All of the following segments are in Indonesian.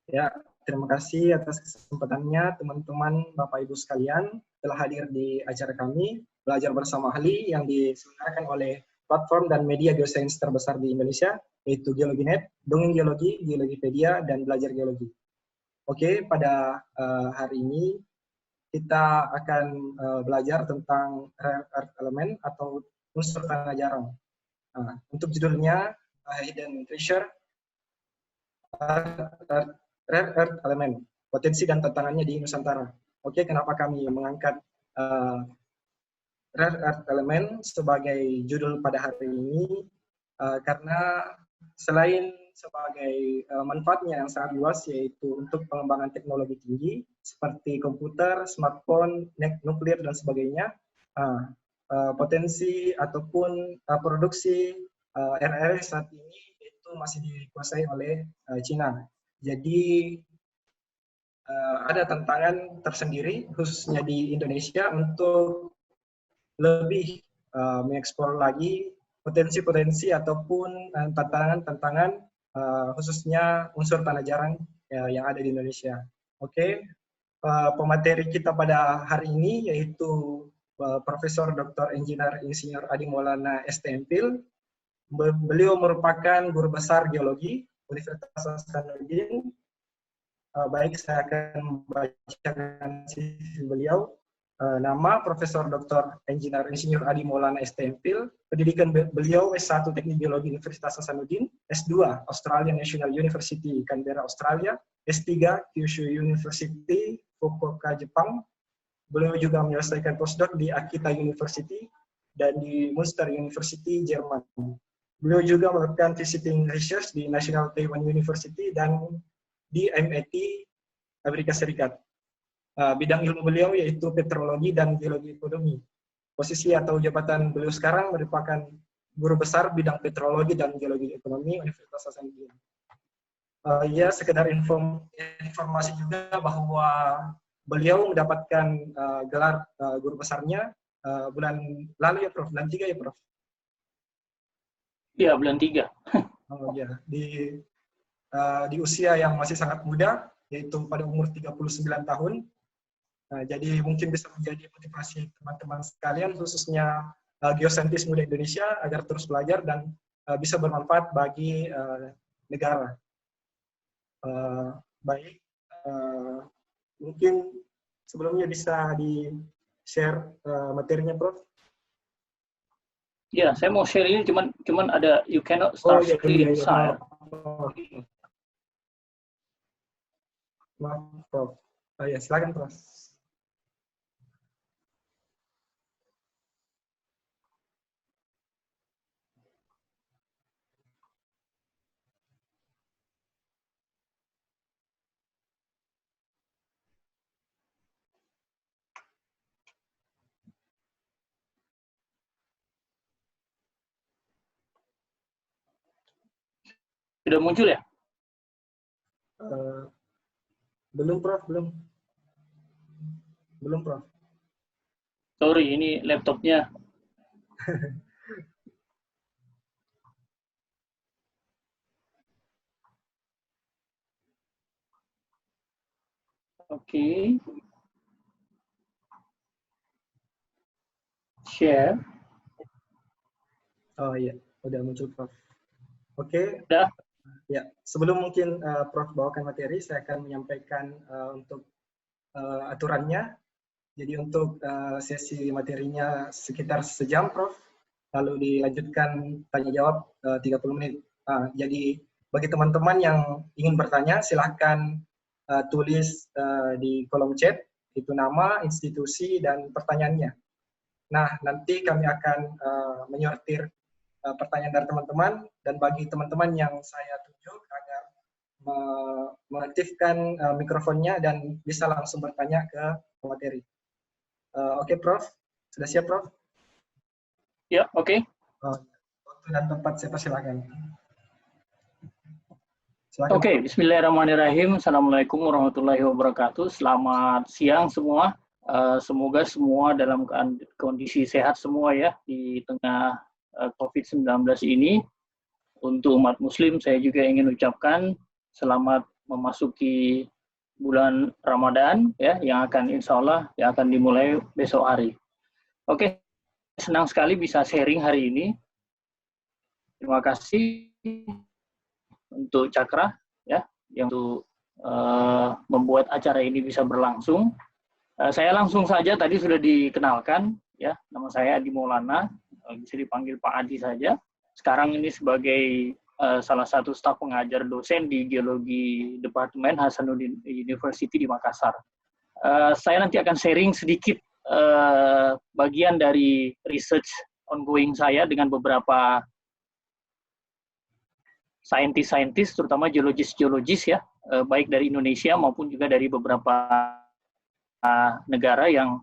Ya, terima kasih atas kesempatannya teman-teman Bapak Ibu sekalian telah hadir di acara kami Belajar Bersama Ahli yang diselenggarakan oleh platform dan media geosains terbesar di Indonesia, yaitu GeologiNet, Dongeng Geologi, Geologipedia, dan Belajar Geologi. Oke, pada hari ini kita akan belajar tentang rare earth element atau unsur tanah jarang. Untuk judulnya, Hidden Treasure, Rare Earth Element, potensi dan tantangannya di Nusantara. Oke, kenapa kami mengangkat Rare Earth Element sebagai judul pada hari ini? Karena selain sebagai manfaatnya yang sangat luas, yaitu untuk pengembangan teknologi tinggi seperti komputer, smartphone, nuklir dan sebagainya, potensi ataupun produksi RR saat ini itu masih dikuasai oleh China. Jadi ada tantangan tersendiri khususnya di Indonesia untuk lebih mengeksplor lagi potensi-potensi ataupun tantangan-tantangan khususnya unsur tanah jarang yang ada di Indonesia. Oke, pemateri kita pada hari ini yaitu Profesor Dr. Engineer Insinyur Adi Maulana STMPhil. Beliau merupakan guru besar geologi Universitas Hasanuddin. Baik, saya akan membacakan CV beliau. Nama Profesor Dr. Engineer Insinyur Adi Maulana STMPhil. Pendidikan beliau S1 Teknik Geologi Universitas Hasanuddin, S2 Australian National University Canberra Australia, S3 Kyushu University Fukuoka Jepang. Beliau juga menyelesaikan postdoc di Akita University dan di Münster University Jerman. Beliau juga melakukan visiting research di National Taiwan University dan di MIT Amerika Serikat. Bidang ilmu beliau yaitu petrologi dan geologi ekonomi. Posisi atau jabatan beliau sekarang merupakan guru besar bidang petrologi dan geologi ekonomi Universitas Hasanuddin. Ya, sekedar informasi juga bahwa beliau mendapatkan gelar guru besarnya bulan lalu ya Prof, bulan 3 ya Prof? Iya, bulan 3. Oh ya, di usia yang masih sangat muda, yaitu pada umur 39 tahun. Jadi mungkin bisa menjadi motivasi teman-teman sekalian, khususnya geosaintis muda Indonesia, agar terus belajar dan bisa bermanfaat bagi negara. Baik, mungkin sebelumnya bisa di-share materinya, Prof? Ya, saya mau share ini, cuman ada you cannot start screen share. Maaf, Prof. Ya, silakan, Prof. Sudah muncul ya? Belum, Prof. Belum, Prof. Sorry, ini laptopnya. Oke. Share. Oh iya, udah muncul, Prof. Oke. Udah. Ya, sebelum mungkin Prof bawakan materi, saya akan menyampaikan untuk aturannya. Jadi untuk sesi materinya sekitar sejam, Prof. Lalu dilanjutkan tanya jawab 30 menit. Jadi bagi teman-teman yang ingin bertanya, silahkan tulis di kolom chat, itu nama, institusi, dan pertanyaannya. Nah, nanti kami akan menyortir pertanyaan dari teman-teman, dan bagi teman-teman yang saya tunjuk agar mengaktifkan mikrofonnya dan bisa langsung bertanya ke materi. Oke, Prof. Sudah siap, Prof? Ya, oke. Waktu dan tempat saya persilakan. Oke, bismillahirrahmanirrahim. Assalamualaikum warahmatullahi wabarakatuh. Selamat siang semua. Semoga semua dalam kondisi sehat semua ya di tengah COVID-19 ini. Untuk umat muslim saya juga ingin ucapkan selamat memasuki bulan Ramadan ya, yang akan insya Allah yang akan dimulai besok hari. Oke, senang sekali bisa sharing hari ini. Terima kasih untuk Cakra ya yang untuk membuat acara ini bisa berlangsung. Saya langsung saja, tadi sudah dikenalkan ya, nama saya Adi Maulana, bisa dipanggil Pak Adi saja. Sekarang ini sebagai salah satu staf pengajar dosen di Geologi Departemen Hasanuddin University di Makassar. Saya nanti akan sharing sedikit bagian dari research ongoing saya dengan beberapa saintis-saintis, terutama geologis ya, baik dari Indonesia maupun juga dari beberapa negara yang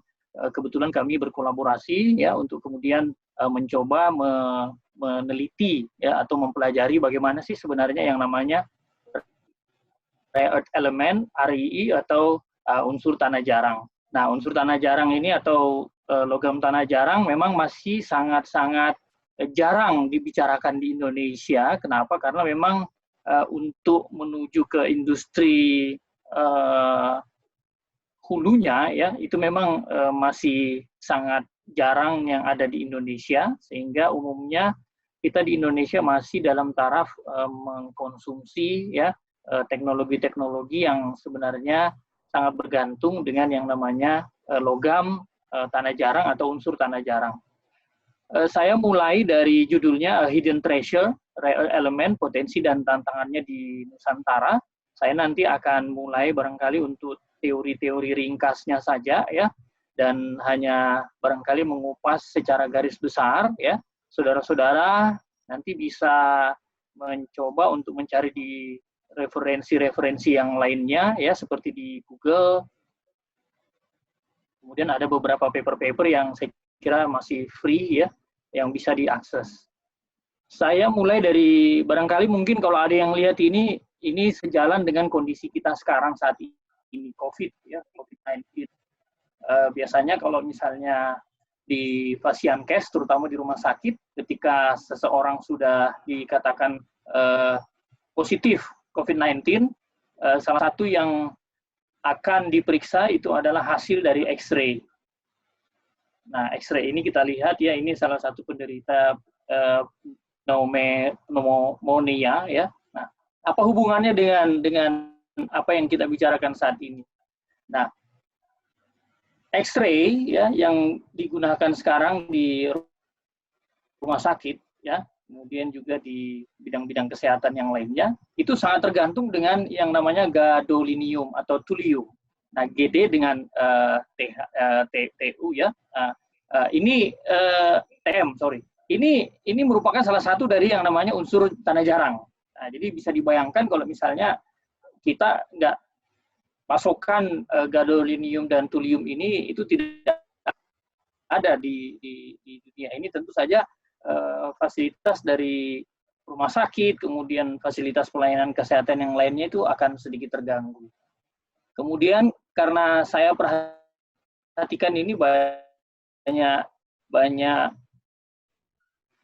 kebetulan kami berkolaborasi ya untuk kemudian mencoba meneliti ya atau mempelajari bagaimana sih sebenarnya yang namanya rare earth element REE atau unsur tanah jarang. Nah, unsur tanah jarang ini atau logam tanah jarang memang masih sangat-sangat jarang dibicarakan di Indonesia. Kenapa? Karena memang untuk menuju ke industri hulunya ya itu memang masih sangat jarang yang ada di Indonesia, sehingga umumnya kita di Indonesia masih dalam taraf mengkonsumsi ya teknologi-teknologi yang sebenarnya sangat bergantung dengan yang namanya logam tanah jarang atau unsur tanah jarang. Saya mulai dari judulnya Hidden Treasure, Rare Element, Potensi dan Tantangannya di Nusantara. Saya nanti akan mulai barangkali untuk teori-teori ringkasnya saja ya, dan hanya barangkali mengupas secara garis besar ya. Saudara-saudara nanti bisa mencoba untuk mencari di referensi-referensi yang lainnya ya, seperti di Google. Kemudian ada beberapa paper-paper yang saya kira masih free ya, yang bisa diakses. Saya mulai dari barangkali mungkin kalau ada yang lihat ini sejalan dengan kondisi kita sekarang saat ini COVID ya, COVID-19. Biasanya kalau misalnya di Fasiankes, terutama di rumah sakit, ketika seseorang sudah dikatakan positif COVID-19, salah satu yang akan diperiksa itu adalah hasil dari X-ray. Nah, X-ray ini kita lihat ya, ini salah satu penderita pneumonia ya. Nah, apa hubungannya dengan apa yang kita bicarakan saat ini? Nah, X-ray ya yang digunakan sekarang di rumah sakit ya, kemudian juga di bidang-bidang kesehatan yang lainnya, itu sangat tergantung dengan yang namanya gadolinium atau thulium. Nah, GD dengan TU ya. Ini TM, sorry. Ini merupakan salah satu dari yang namanya unsur tanah jarang. Nah, jadi bisa dibayangkan kalau misalnya kita nggak pasokan gadolinium dan thulium ini itu tidak ada di dunia ini, tentu saja fasilitas dari rumah sakit, kemudian fasilitas pelayanan kesehatan yang lainnya itu akan sedikit terganggu. Kemudian karena saya perhatikan ini banyak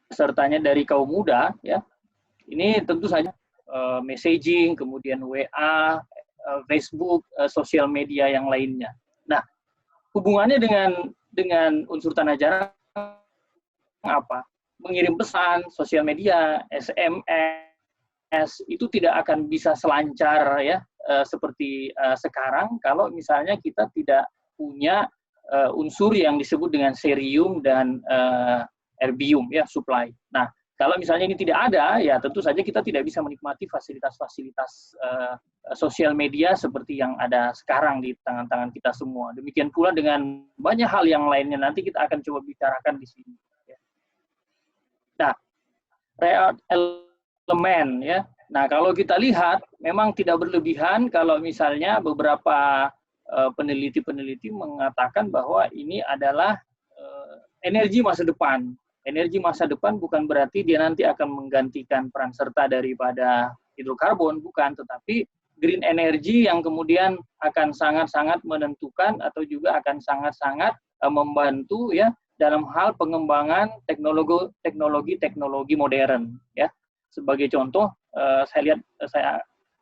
pesertanya dari kaum muda ya, ini tentu saja messaging, kemudian WA, Facebook, sosial media yang lainnya. Nah, hubungannya dengan unsur tanah jarang apa? Mengirim pesan, sosial media, SMS itu tidak akan bisa selancar ya seperti sekarang kalau misalnya kita tidak punya unsur yang disebut dengan cerium dan erbium ya supply. Nah, kalau misalnya ini tidak ada, ya tentu saja kita tidak bisa menikmati fasilitas-fasilitas sosial media seperti yang ada sekarang di tangan-tangan kita semua. Demikian pula dengan banyak hal yang lainnya, nanti kita akan coba bicarakan di sini. Nah, rare element ya. Nah, kalau kita lihat, memang tidak berlebihan kalau misalnya beberapa peneliti-peneliti mengatakan bahwa ini adalah energi masa depan. Energi masa depan bukan berarti dia nanti akan menggantikan peran serta daripada hidrokarbon, bukan, tetapi green energy yang kemudian akan sangat-sangat menentukan atau juga akan sangat-sangat membantu ya dalam hal pengembangan teknologi modern ya. Sebagai contoh, saya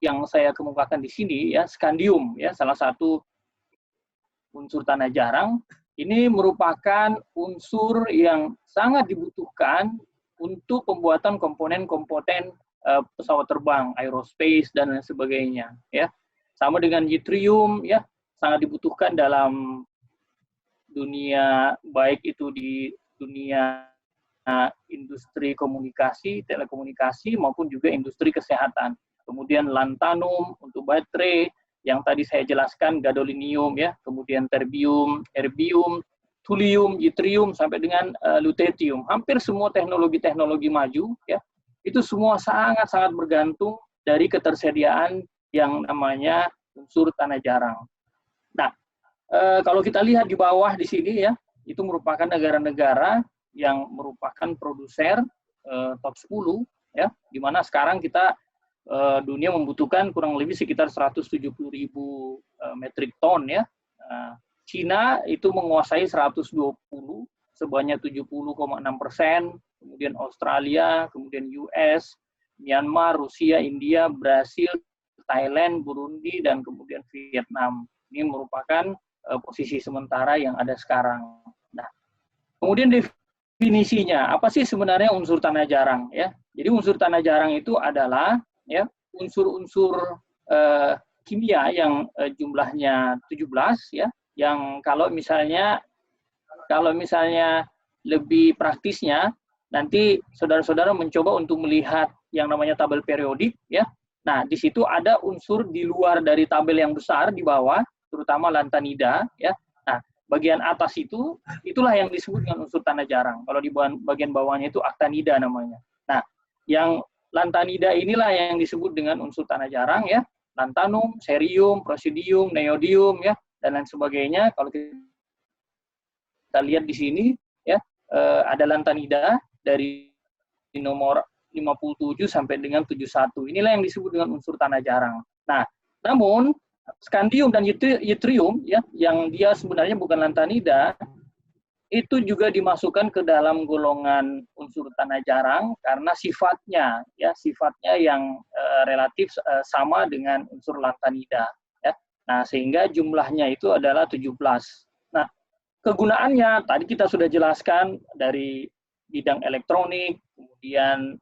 yang saya kemukakan di sini ya, skandium ya, salah satu unsur tanah jarang. Ini merupakan unsur yang sangat dibutuhkan untuk pembuatan komponen-komponen pesawat terbang, aerospace dan lain sebagainya ya. Sama dengan yttrium ya, sangat dibutuhkan dalam dunia, baik itu di dunia industri komunikasi, telekomunikasi maupun juga industri kesehatan. Kemudian lanthanum untuk baterai, yang tadi saya jelaskan gadolinium ya, kemudian terbium, erbium, thulium, yttrium sampai dengan lutetium. Hampir semua teknologi-teknologi maju ya, itu semua sangat-sangat bergantung dari ketersediaan yang namanya unsur tanah jarang. Nah, kalau kita lihat di bawah di sini ya, itu merupakan negara-negara yang merupakan produser top 10 ya, di mana sekarang kita dunia membutuhkan kurang lebih sekitar 170.000 metrik ton ya. Cina itu menguasai 120 sebanyak 70,6%, kemudian Australia, kemudian US, Myanmar, Rusia, India, Brasil, Thailand, Burundi, dan kemudian Vietnam. Ini merupakan posisi sementara yang ada sekarang. Nah, kemudian definisinya, apa sih sebenarnya unsur tanah jarang ya? Jadi unsur tanah jarang itu adalah ya unsur-unsur kimia yang jumlahnya 17 ya, yang kalau misalnya lebih praktisnya nanti saudara-saudara mencoba untuk melihat yang namanya tabel periodik ya. Nah, di situ ada unsur di luar dari tabel yang besar di bawah, terutama lantanida ya. Nah, bagian atas itulah yang disebut dengan unsur tanah jarang. Kalau di bagian bawahnya itu actinida namanya. Nah, yang lantanida inilah yang disebut dengan unsur tanah jarang ya. Lanthanum, cerium, prosidium, neodymium ya, dan lain sebagainya. Kalau kita lihat di sini ya, ada lantanida dari nomor 57 sampai dengan 71. Inilah yang disebut dengan unsur tanah jarang. Nah, namun skandium dan yttrium ya, yang dia sebenarnya bukan lantanida, itu juga dimasukkan ke dalam golongan unsur tanah jarang karena sifatnya yang relatif sama dengan unsur lantanida ya. Nah, sehingga jumlahnya itu adalah 17. Nah, kegunaannya tadi kita sudah jelaskan dari bidang elektronik, kemudian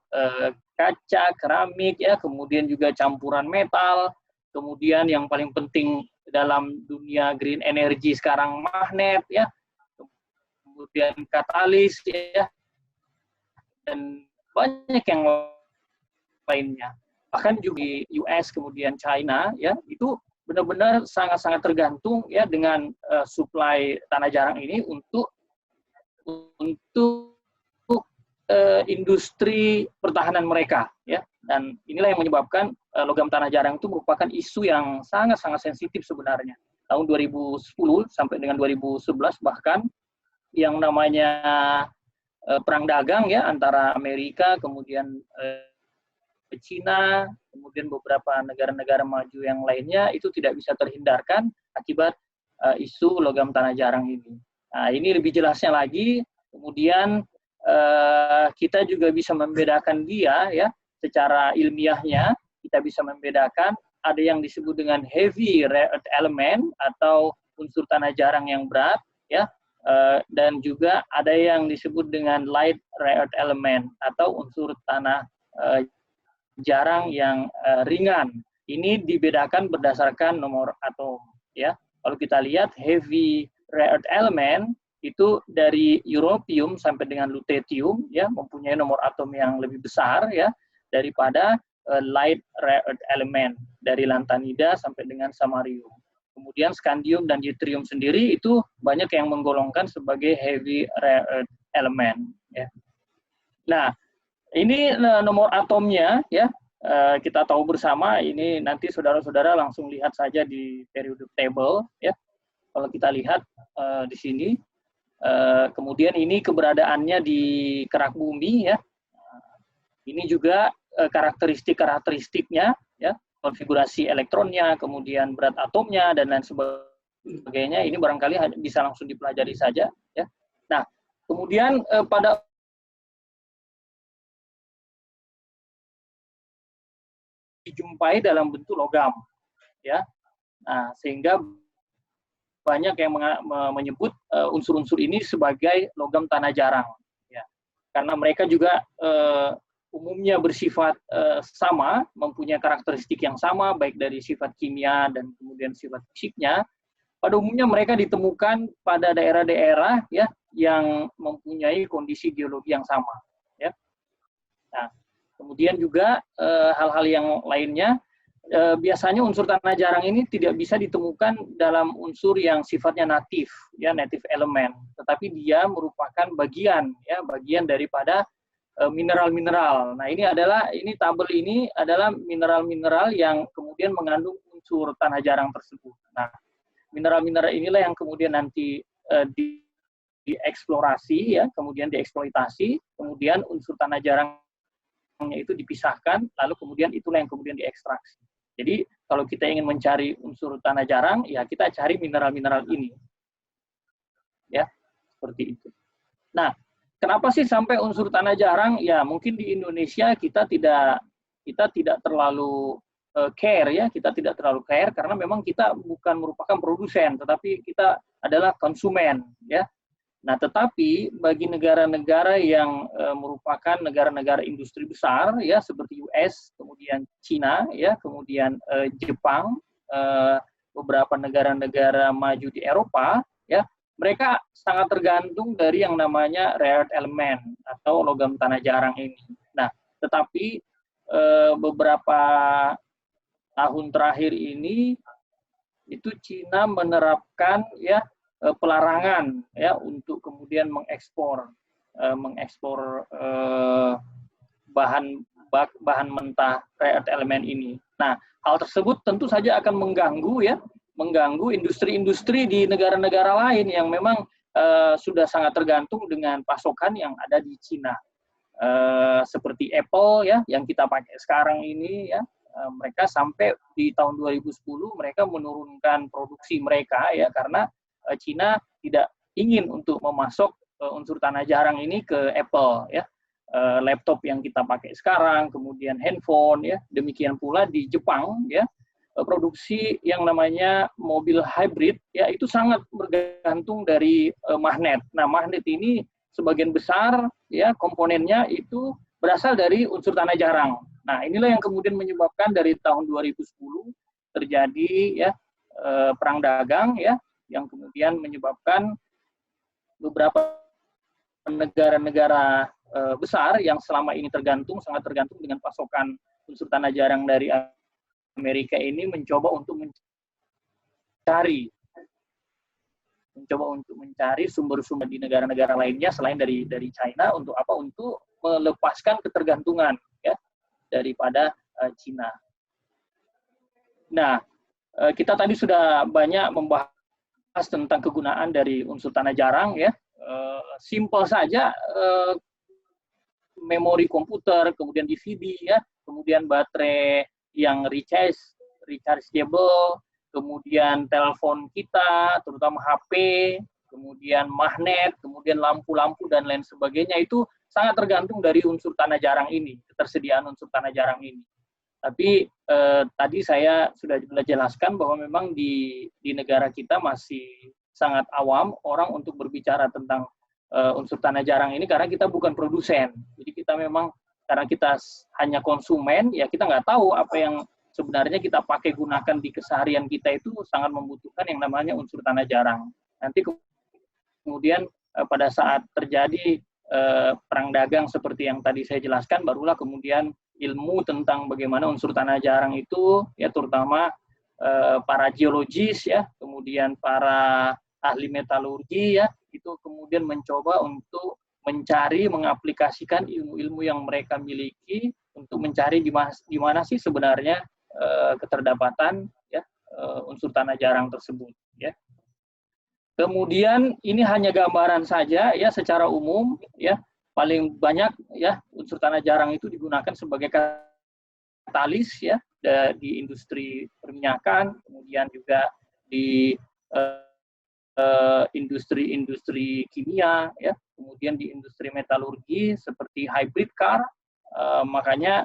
kaca, keramik ya, kemudian juga campuran metal, kemudian yang paling penting dalam dunia green energy sekarang magnet ya, kemudian katalis ya, dan banyak yang lainnya. Bahkan juga di US kemudian China ya, itu benar-benar sangat-sangat tergantung ya dengan supply tanah jarang ini untuk industri pertahanan mereka ya. Dan inilah yang menyebabkan logam tanah jarang itu merupakan isu yang sangat-sangat sensitif sebenarnya. Tahun 2010 sampai dengan 2011 bahkan yang namanya perang dagang ya antara Amerika kemudian Cina, kemudian beberapa negara-negara maju yang lainnya itu tidak bisa terhindarkan akibat isu logam tanah jarang ini. Nah, ini lebih jelasnya lagi, kemudian kita juga bisa membedakan dia ya secara ilmiahnya, kita bisa membedakan ada yang disebut dengan heavy rare earth element atau unsur tanah jarang yang berat ya, dan juga ada yang disebut dengan light rare earth element atau unsur tanah jarang yang ringan. Ini dibedakan berdasarkan nomor atom ya. Kalau kita lihat heavy rare earth element itu dari europium sampai dengan lutetium ya, mempunyai nomor atom yang lebih besar ya daripada light rare earth element dari lantanida sampai dengan samarium. Kemudian skandium dan yttrium sendiri itu banyak yang menggolongkan sebagai heavy rare earth element ya. Nah, ini nomor atomnya ya, kita tahu bersama, ini nanti saudara-saudara langsung lihat saja di periodic table ya. Kalau kita lihat di sini, kemudian ini keberadaannya di kerak bumi ya. Ini juga karakteristik-karakteristiknya ya, konfigurasi elektronnya, kemudian berat atomnya dan lain sebagainya. Ini barangkali bisa langsung dipelajari saja ya. Nah, kemudian pada dijumpai dalam bentuk logam, ya. Nah, sehingga banyak yang menyebut unsur-unsur ini sebagai logam tanah jarang, ya. Karena mereka juga umumnya bersifat sama, mempunyai karakteristik yang sama, baik dari sifat kimia dan kemudian sifat fisiknya. Pada umumnya mereka ditemukan pada daerah-daerah ya yang mempunyai kondisi geologi yang sama, ya. Nah, kemudian juga hal-hal yang lainnya, biasanya unsur tanah jarang ini tidak bisa ditemukan dalam unsur yang sifatnya natif, ya, native element, tetapi dia merupakan bagian, ya, bagian daripada mineral-mineral. Nah, ini tabel ini adalah mineral-mineral yang kemudian mengandung unsur tanah jarang tersebut. Nah, mineral-mineral inilah yang kemudian nanti dieksplorasi, ya, kemudian dieksploitasi, kemudian unsur tanah jarangnya itu dipisahkan, lalu kemudian itulah yang kemudian diekstraksi. Jadi kalau kita ingin mencari unsur tanah jarang, ya kita cari mineral-mineral ini, ya, seperti itu. Nah, kenapa sih sampai unsur tanah jarang? Ya mungkin di Indonesia kita tidak terlalu care, ya, kita tidak terlalu care karena memang kita bukan merupakan produsen, tetapi kita adalah konsumen, ya. Nah, tetapi bagi negara-negara yang merupakan negara-negara industri besar, ya, seperti US, kemudian Cina, ya, kemudian Jepang, beberapa negara-negara maju di Eropa, ya, mereka sangat tergantung dari yang namanya rare earth element atau logam tanah jarang ini. Nah, tetapi beberapa tahun terakhir ini itu Cina menerapkan, ya, pelarangan, ya, untuk kemudian mengekspor bahan mentah rare earth element ini. Nah, hal tersebut tentu saja akan mengganggu industri-industri di negara-negara lain yang memang sudah sangat tergantung dengan pasokan yang ada di Cina. Seperti Apple, ya, yang kita pakai sekarang ini, ya, mereka sampai di tahun 2010 mereka menurunkan produksi mereka, ya, karena Cina tidak ingin untuk memasok unsur tanah jarang ini ke Apple, ya. Laptop yang kita pakai sekarang, kemudian handphone, ya, demikian pula di Jepang, ya, produksi yang namanya mobil hybrid, ya, itu sangat bergantung dari magnet. Nah, magnet ini sebagian besar, ya, komponennya itu berasal dari unsur tanah jarang. Nah, inilah yang kemudian menyebabkan dari tahun 2010 terjadi, ya, perang dagang, ya, yang kemudian menyebabkan beberapa negara-negara besar yang selama ini sangat tergantung dengan pasokan unsur tanah jarang dari Amerika ini mencoba untuk mencari sumber-sumber di negara-negara lainnya selain dari China, untuk apa? Untuk melepaskan ketergantungan, ya, daripada China. Nah, kita tadi sudah banyak membahas tentang kegunaan dari unsur tanah jarang, ya. Simple saja, memori komputer, kemudian DVD, ya, kemudian baterai yang rechargeable, kemudian telepon kita, terutama HP, kemudian magnet, kemudian lampu-lampu dan lain sebagainya, itu sangat tergantung dari unsur tanah jarang ini, ketersediaan unsur tanah jarang ini. Tapi tadi saya sudah jelaskan bahwa memang di negara kita masih sangat awam orang untuk berbicara tentang unsur tanah jarang ini karena kita bukan produsen. Jadi kita memang, karena kita hanya konsumen, ya kita nggak tahu apa yang sebenarnya kita pakai gunakan di keseharian kita itu sangat membutuhkan yang namanya unsur tanah jarang. Nanti kemudian pada saat terjadi perang dagang seperti yang tadi saya jelaskan, barulah kemudian ilmu tentang bagaimana unsur tanah jarang itu, ya, terutama para geologis, ya, kemudian para ahli metalurgi, ya, itu kemudian mencoba untuk mencari, mengaplikasikan ilmu-ilmu yang mereka miliki untuk mencari di mana sih sebenarnya keterdapatan, ya, unsur tanah jarang tersebut, ya. Kemudian ini hanya gambaran saja, ya, secara umum, ya. Paling banyak, ya, unsur tanah jarang itu digunakan sebagai katalis, ya, di industri perminyakan, kemudian juga di industri-industri kimia, ya, kemudian di industri metalurgi seperti hybrid car. Makanya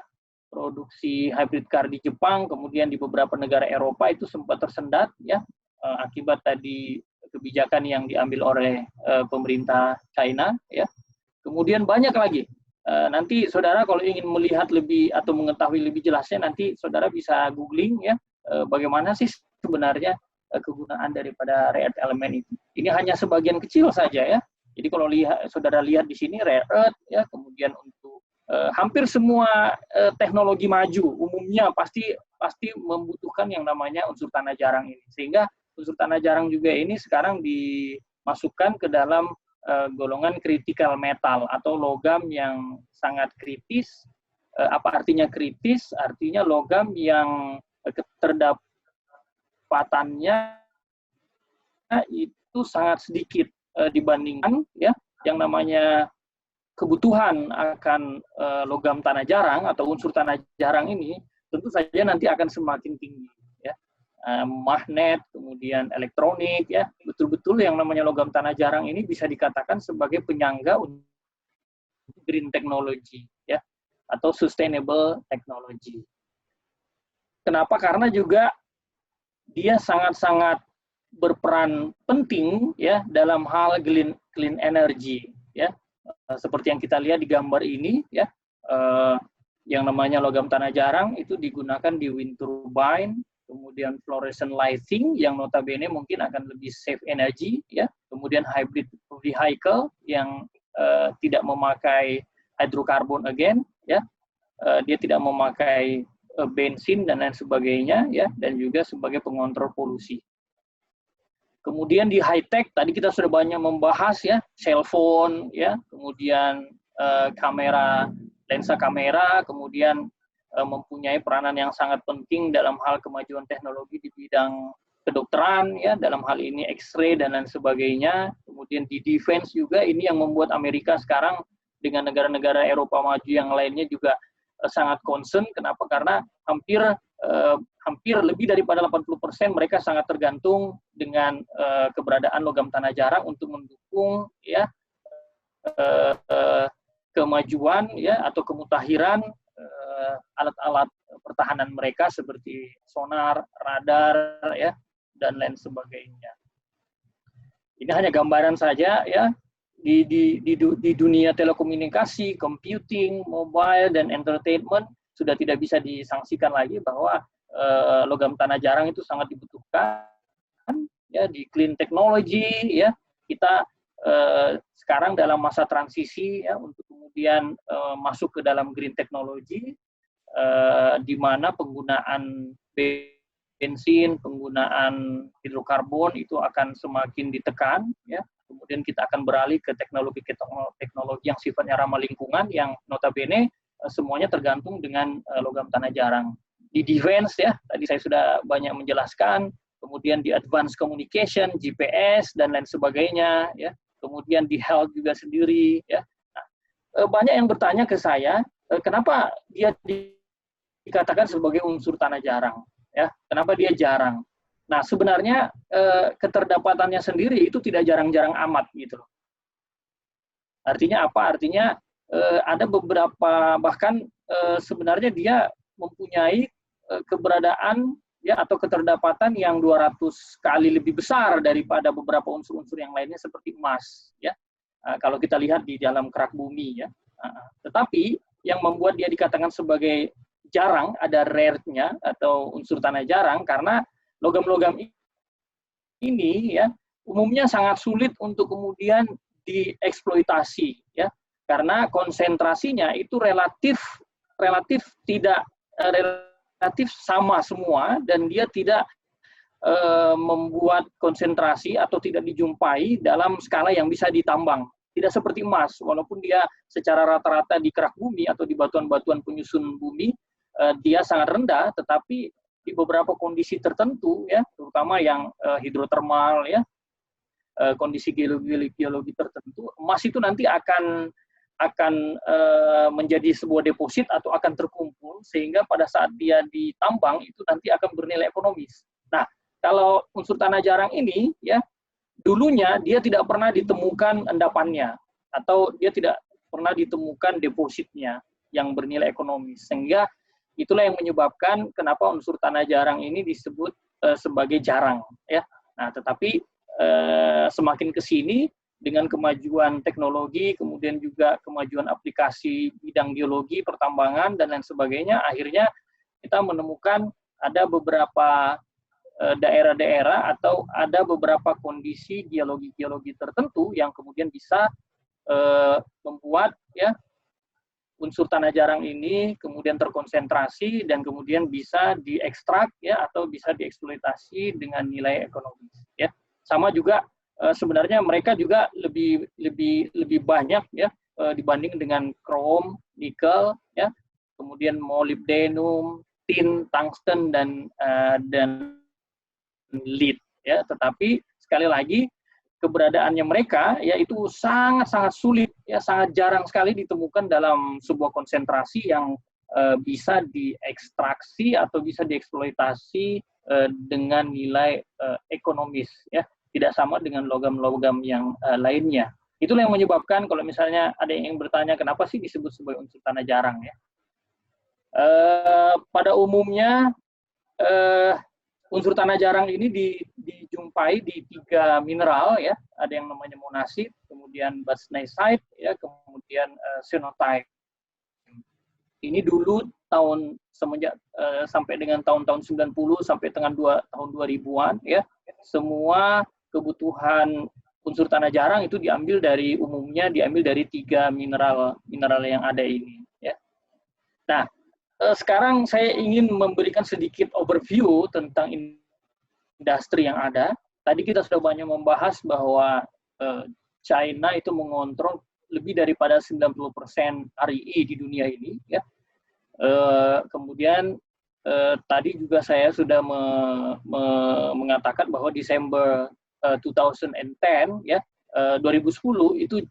produksi hybrid car di Jepang, kemudian di beberapa negara Eropa itu sempat tersendat ya akibat tadi kebijakan yang diambil oleh pemerintah China ya. Kemudian banyak lagi. Nanti saudara kalau ingin melihat lebih atau mengetahui lebih jelasnya, nanti saudara bisa googling ya bagaimana sih sebenarnya kegunaan daripada rare earth element itu. Ini hanya sebagian kecil saja ya. Jadi kalau saudara lihat di sini rare earth ya, kemudian untuk hampir semua teknologi maju umumnya pasti membutuhkan yang namanya unsur tanah jarang ini. Sehingga unsur tanah jarang juga ini sekarang dimasukkan ke dalam golongan critical metal atau logam yang sangat kritis. Apa artinya kritis? Artinya logam yang keterdapatannya itu sangat sedikit dibandingkan ya yang namanya kebutuhan akan logam tanah jarang atau unsur tanah jarang ini tentu saja nanti akan semakin tinggi ya. Magnet, kemudian elektronik ya, betul-betul yang namanya logam tanah jarang ini bisa dikatakan sebagai penyangga untuk green technology ya atau sustainable technology. Kenapa? Karena juga dia sangat-sangat berperan penting ya dalam hal clean energy ya. Seperti yang kita lihat di gambar ini ya, yang namanya logam tanah jarang itu digunakan di wind turbine, kemudian fluorescent lighting yang notabene mungkin akan lebih save energy ya, kemudian hybrid vehicle yang tidak memakai hydrocarbon again ya, dia tidak memakai bensin dan lain sebagainya ya, dan juga sebagai pengontrol polusi. Kemudian di high tech tadi kita sudah banyak membahas ya, cellphone ya, kemudian kamera, lensa kamera, kemudian mempunyai peranan yang sangat penting dalam hal kemajuan teknologi di bidang kedokteran ya, dalam hal ini X-ray dan lain sebagainya. Kemudian di defense juga ini yang membuat Amerika sekarang dengan negara-negara Eropa maju yang lainnya juga sangat concern. Kenapa? Karena hampir lebih daripada 80% mereka sangat tergantung dengan keberadaan logam tanah jarang untuk mendukung ya kemajuan ya atau kemutahiran alat-alat pertahanan mereka seperti sonar, radar ya dan lain sebagainya. Ini hanya gambaran saja ya di dunia telekomunikasi, computing, mobile dan entertainment sudah tidak bisa disangsikan lagi bahwa logam tanah jarang itu sangat dibutuhkan ya di clean technology ya. Kita sekarang dalam masa transisi ya untuk kemudian masuk ke dalam green technology di mana penggunaan bensin, penggunaan hidrokarbon itu akan semakin ditekan ya. Kemudian kita akan beralih ke teknologi yang sifatnya ramah lingkungan yang notabene semuanya tergantung dengan logam tanah jarang. Di defense ya, tadi saya sudah banyak menjelaskan, kemudian di advanced communication, GPS dan lain sebagainya ya. Kemudian di health juga sendiri ya. Nah, banyak yang bertanya ke saya, kenapa dia dikatakan sebagai unsur tanah jarang ya? Kenapa dia jarang? Nah, sebenarnya keterdapatannya sendiri itu tidak jarang-jarang amat gitu loh. Artinya apa? Artinya ada beberapa bahkan sebenarnya dia mempunyai keberadaan ya atau keterdapatan yang 200 kali lebih besar daripada beberapa unsur-unsur yang lainnya seperti emas ya. Kalau kita lihat di dalam kerak bumi ya. Tetapi yang membuat dia dikatakan sebagai jarang, ada rare-nya atau unsur tanah jarang karena logam-logam ini ya umumnya sangat sulit untuk kemudian dieksploitasi ya. Karena konsentrasinya itu relatif sama semua dan dia tidak membuat konsentrasi atau tidak dijumpai dalam skala yang bisa ditambang. Tidak seperti emas, walaupun dia secara rata-rata di kerak bumi atau di batuan-batuan penyusun bumi dia sangat rendah, tetapi di beberapa kondisi tertentu ya, terutama yang hidrotermal ya, kondisi geologi tertentu, emas itu nanti akan menjadi sebuah deposit atau akan terkumpul sehingga pada saat dia ditambang itu nanti akan bernilai ekonomis. Nah, kalau unsur tanah jarang ini ya dulunya dia tidak pernah ditemukan endapannya atau dia tidak pernah ditemukan depositnya yang bernilai ekonomis sehingga itulah yang menyebabkan kenapa unsur tanah jarang ini disebut sebagai jarang, ya. Nah, tetapi semakin ke sini dengan kemajuan teknologi, kemudian juga kemajuan aplikasi bidang geologi, pertambangan, dan lain sebagainya, akhirnya kita menemukan ada beberapa daerah-daerah atau ada beberapa kondisi geologi-geologi tertentu yang kemudian bisa membuat ya unsur tanah jarang ini kemudian terkonsentrasi dan kemudian bisa diekstrak ya atau bisa dieksploitasi dengan nilai ekonomis ya. Sama juga sebenarnya mereka juga lebih banyak ya dibanding dengan krom, nikel ya, kemudian molybdenum, tin, tungsten dan lead ya, tetapi sekali lagi keberadaannya mereka yaitu sangat-sangat sulit ya, sangat jarang sekali ditemukan dalam sebuah konsentrasi yang bisa diekstraksi atau bisa dieksploitasi dengan nilai ekonomis ya, tidak sama dengan logam-logam yang lainnya. Itulah yang menyebabkan kalau misalnya ada yang bertanya kenapa sih disebut sebagai unsur tanah jarang ya. Pada umumnya unsur tanah jarang ini dijumpai di 3 mineral ya, ada yang namanya monasit, kemudian bastnäsite ya, kemudian cyanotite. Ini dulu tahun semenjak sampai dengan tahun-tahun 90 sampai dengan tahun 2000-an ya, semua kebutuhan unsur tanah jarang itu diambil dari 3 mineral yang ada ini ya. Nah, sekarang saya ingin memberikan sedikit overview tentang industri yang ada. Tadi kita sudah banyak membahas bahwa China itu mengontrol lebih daripada 90% REE di dunia ini. Ya. Kemudian tadi juga saya sudah mengatakan bahwa Desember 2010 ya 2010 itu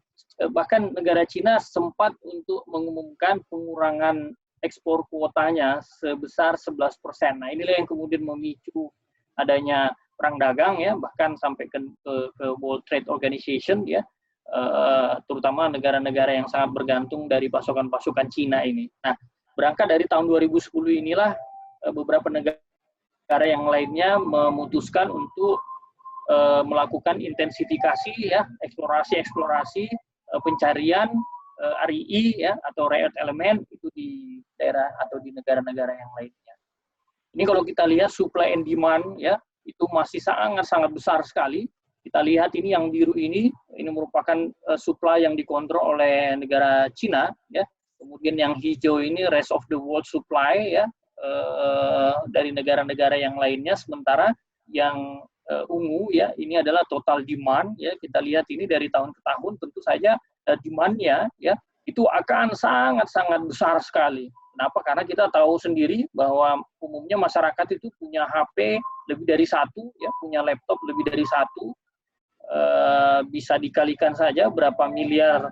bahkan negara Cina sempat untuk mengumumkan pengurangan ekspor kuotanya sebesar 11%. Nah, inilah yang kemudian memicu adanya perang dagang ya, bahkan sampai ke World Trade Organization ya, terutama negara-negara yang sangat bergantung dari pasokan-pasokan Cina ini. Nah, berangkat dari tahun 2010 inilah beberapa negara yang lainnya memutuskan untuk melakukan intensifikasi ya, eksplorasi pencarian REE ya atau rare earth element itu di daerah atau di negara-negara yang lainnya. Ini kalau kita lihat supply and demand ya itu masih sangat-sangat besar sekali. Kita lihat ini yang biru ini merupakan supply yang dikontrol oleh negara Cina ya. Kemudian yang hijau ini rest of the world supply ya dari negara-negara yang lainnya, sementara yang ungu ya ini adalah total demand ya. Kita lihat ini dari tahun ke tahun tentu saja demand-nya ya itu akan sangat-sangat besar sekali. Kenapa? Karena kita tahu sendiri bahwa umumnya masyarakat itu punya HP lebih dari satu ya, punya laptop lebih dari satu. Bisa dikalikan saja berapa miliar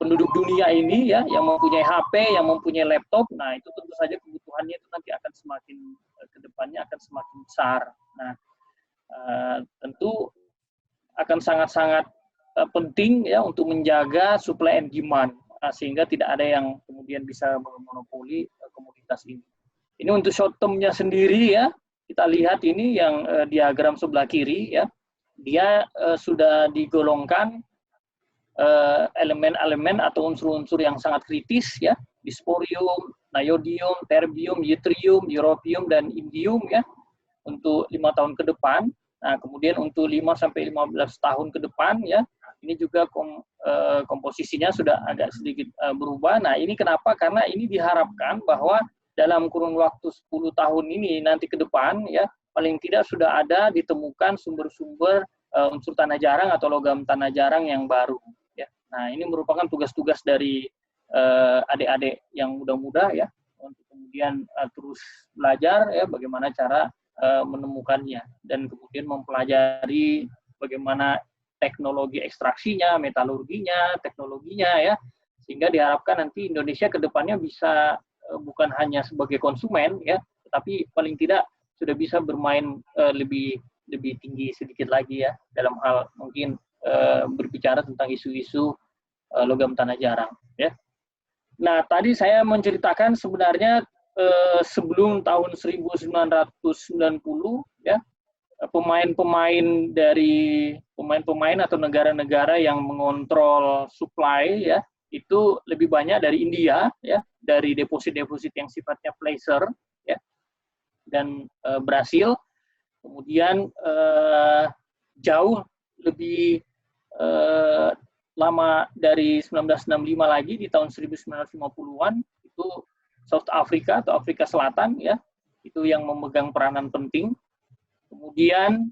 penduduk dunia ini ya yang mempunyai HP, yang mempunyai laptop. Nah, itu tentu saja kebutuhannya itu nanti akan semakin ke depannya akan semakin besar. Nah, tentu akan sangat-sangat penting ya untuk menjaga supply and demand sehingga tidak ada yang kemudian bisa memonopoli komoditas ini. Ini untuk short term-nya sendiri ya. Kita lihat ini yang diagram sebelah kiri ya. Dia sudah digolongkan elemen-elemen atau unsur-unsur yang sangat kritis ya, dysprosium, niobium, terbium, yttrium, europium dan indium ya untuk 5 tahun ke depan. Nah, kemudian untuk 5 sampai 15 tahun ke depan ya, ini juga komposisinya sudah agak sedikit berubah. Nah, ini kenapa? Karena ini diharapkan bahwa dalam kurun waktu 10 tahun ini nanti ke depan ya, paling tidak sudah ada ditemukan sumber-sumber unsur tanah jarang atau logam tanah jarang yang baru ya. Nah, ini merupakan tugas-tugas dari adik-adik yang muda-muda ya untuk kemudian terus belajar ya bagaimana cara menemukannya dan kemudian mempelajari bagaimana teknologi ekstraksinya, metalurginya, teknologinya ya, sehingga diharapkan nanti Indonesia ke depannya bisa bukan hanya sebagai konsumen ya, tetapi paling tidak sudah bisa bermain lebih tinggi sedikit lagi ya dalam hal mungkin berbicara tentang isu-isu logam tanah jarang ya. Nah, tadi saya menceritakan sebenarnya sebelum tahun 1990 ya, pemain-pemain atau negara-negara yang mengontrol supply ya itu lebih banyak dari India ya, dari deposit-deposit yang sifatnya placer ya, dan Brasil. Kemudian jauh lebih lama dari 1965 lagi, di tahun 1950-an itu South Africa atau Afrika Selatan ya, itu yang memegang peranan penting. Kemudian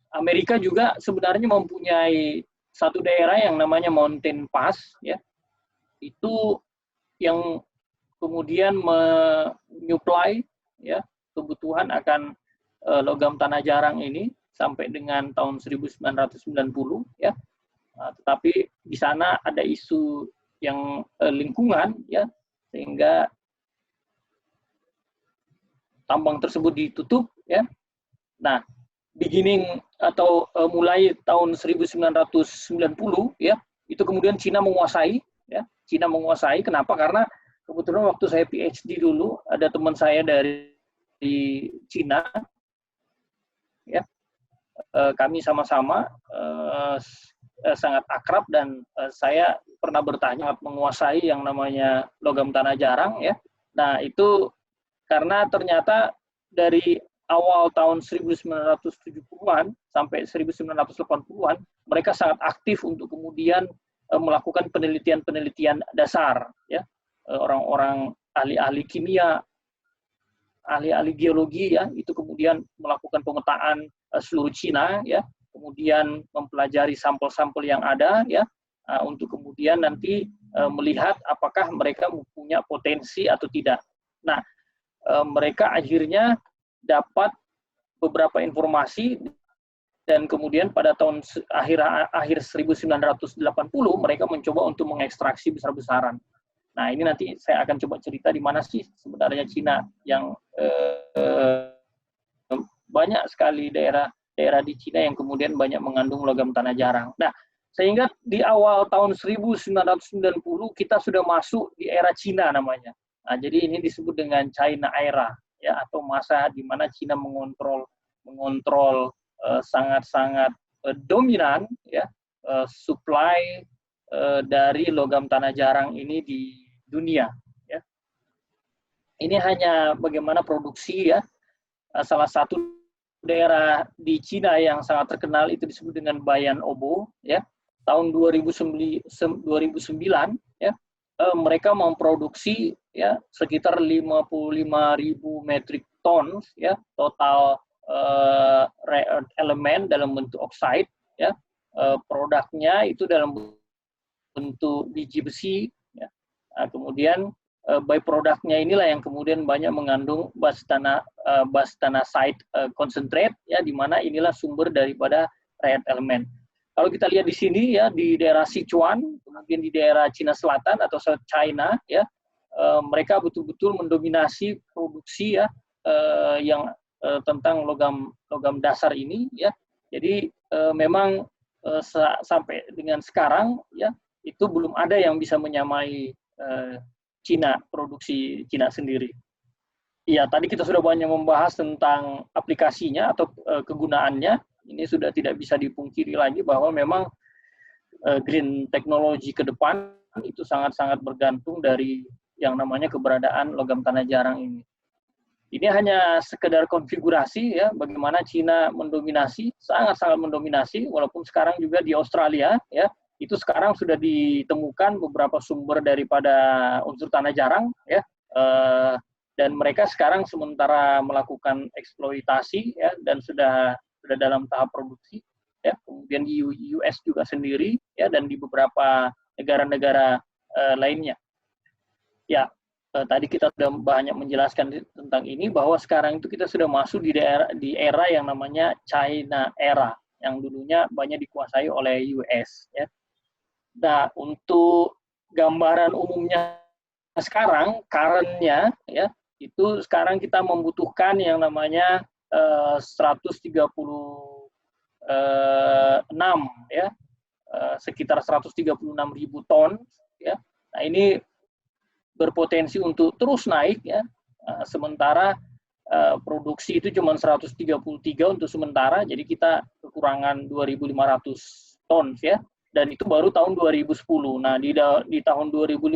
Amerika juga sebenarnya mempunyai satu daerah yang namanya Mountain Pass ya, itu yang kemudian menyuplai ya kebutuhan akan logam tanah jarang ini sampai dengan tahun 1990 ya. Tetapi di sana ada isu yang lingkungan ya, sehingga tambang tersebut ditutup ya. Nah, beginning atau mulai tahun 1990 ya, itu kemudian Cina menguasai ya. Cina menguasai, kenapa? Karena kebetulan waktu saya PhD dulu ada teman saya dari Cina ya. Kami sama-sama sangat akrab, dan saya pernah bertanya menguasai yang namanya logam tanah jarang ya. Nah, itu karena ternyata dari awal tahun 1970-an sampai 1980-an mereka sangat aktif untuk kemudian melakukan penelitian-penelitian dasar ya. Orang-orang ahli-ahli kimia, ahli-ahli geologi ya, itu kemudian melakukan pemetaan seluruh Cina ya, kemudian mempelajari sampel-sampel yang ada ya, untuk kemudian nanti melihat apakah mereka mempunyai potensi atau tidak. Nah, mereka akhirnya dapat beberapa informasi, dan kemudian pada tahun akhir 1980 mereka mencoba untuk mengekstraksi besar-besaran. Nah, ini nanti saya akan coba cerita di mana sih sebenarnya Cina yang banyak sekali daerah di Cina yang kemudian banyak mengandung logam tanah jarang. Nah, sehingga di awal tahun 1990 kita sudah masuk di era Cina namanya. Nah, jadi ini disebut dengan China Era ya, atau masa di mana Cina mengontrol sangat-sangat dominan ya supply dari logam tanah jarang ini di dunia ya. Ini hanya bagaimana produksi ya. Salah satu daerah di Cina yang sangat terkenal itu disebut dengan Bayan Obo ya. Tahun 2009 ya, mereka memproduksi ya sekitar 55.000 metrik ton ya total rare earth elemen dalam bentuk oxide ya. Produknya itu dalam bentuk biji besi ya. Kemudian by-produknya inilah yang kemudian banyak mengandung bastanasite concentrate ya, di mana inilah sumber daripada rare earth elemen. Kalau kita lihat di sini ya, di daerah Sichuan, kemudian di daerah Cina Selatan atau South China ya, mereka betul-betul mendominasi produksi ya yang tentang logam dasar ini ya. Jadi memang sampai dengan sekarang ya itu belum ada yang bisa menyamai Cina, produksi Cina sendiri. Iya, tadi kita sudah banyak membahas tentang aplikasinya atau kegunaannya. Ini sudah tidak bisa dipungkiri lagi bahwa memang green technology ke depan itu sangat-sangat bergantung dari yang namanya keberadaan logam tanah jarang ini. Ini hanya sekedar konfigurasi ya, bagaimana Cina mendominasi, sangat-sangat mendominasi, walaupun sekarang juga di Australia ya, itu sekarang sudah ditemukan beberapa sumber daripada unsur tanah jarang ya, dan mereka sekarang sementara melakukan eksploitasi ya, dan sudah dalam tahap produksi ya. Kemudian di US juga sendiri ya, dan di beberapa negara-negara lainnya ya. Tadi kita sudah banyak menjelaskan tentang ini, bahwa sekarang itu kita sudah masuk di era yang namanya China Era, yang dulunya banyak dikuasai oleh US ya. Nah, untuk gambaran umumnya sekarang, current-nya ya, itu sekarang kita membutuhkan yang namanya 136 ya, sekitar 136.000 ton ya. Nah, ini berpotensi untuk terus naik ya. Sementara produksi itu cuma 133 untuk sementara, jadi kita kekurangan 2.500 ton ya, dan itu baru tahun 2010. Nah, di tahun 2015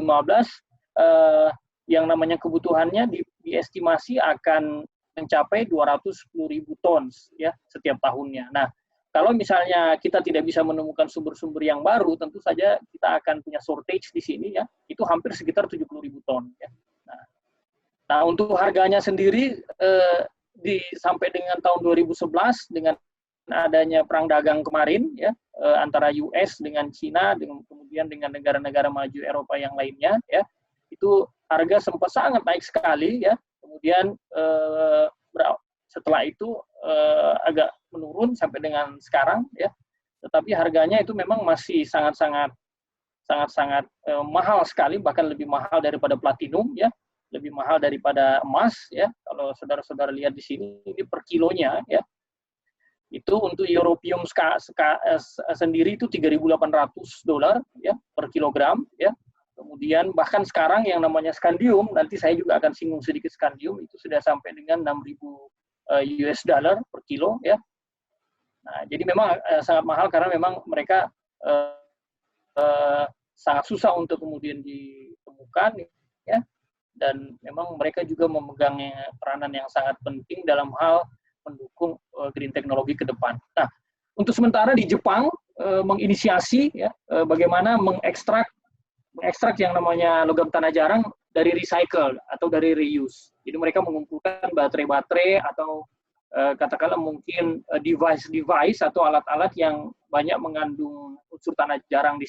yang namanya kebutuhannya diestimasi akan mencapai 210.000 ton ya setiap tahunnya. Nah, kalau misalnya kita tidak bisa menemukan sumber-sumber yang baru, tentu saja kita akan punya shortage di sini ya, itu hampir sekitar 70.000 ton ya. Nah, untuk harganya sendiri sampai dengan tahun 2011 dengan adanya perang dagang kemarin ya antara US dengan Cina, kemudian dengan negara-negara maju Eropa yang lainnya ya, itu harga sempat sangat naik sekali ya. Kemudian setelah itu agak menurun sampai dengan sekarang ya. Tetapi harganya itu memang masih sangat-sangat mahal sekali, bahkan lebih mahal daripada platinum ya. Lebih mahal daripada emas ya. Kalau saudara-saudara lihat di sini ini per kilonya ya. Itu untuk europium sendiri itu $3.800 ya per kilogram ya. Kemudian bahkan sekarang yang namanya scandium, nanti saya juga akan singgung sedikit scandium, itu sudah sampai dengan $6.000 per kilo ya. Nah, jadi memang sangat mahal karena memang mereka sangat susah untuk kemudian ditemukan ya. Dan memang mereka juga memegang peranan yang sangat penting dalam hal mendukung green technology ke depan. Nah, untuk sementara di Jepang menginisiasi ya bagaimana mengekstrak yang namanya logam tanah jarang dari recycle atau dari reuse. Jadi mereka mengumpulkan baterai-baterai atau katakanlah mungkin device atau alat-alat yang banyak mengandung unsur tanah jarang di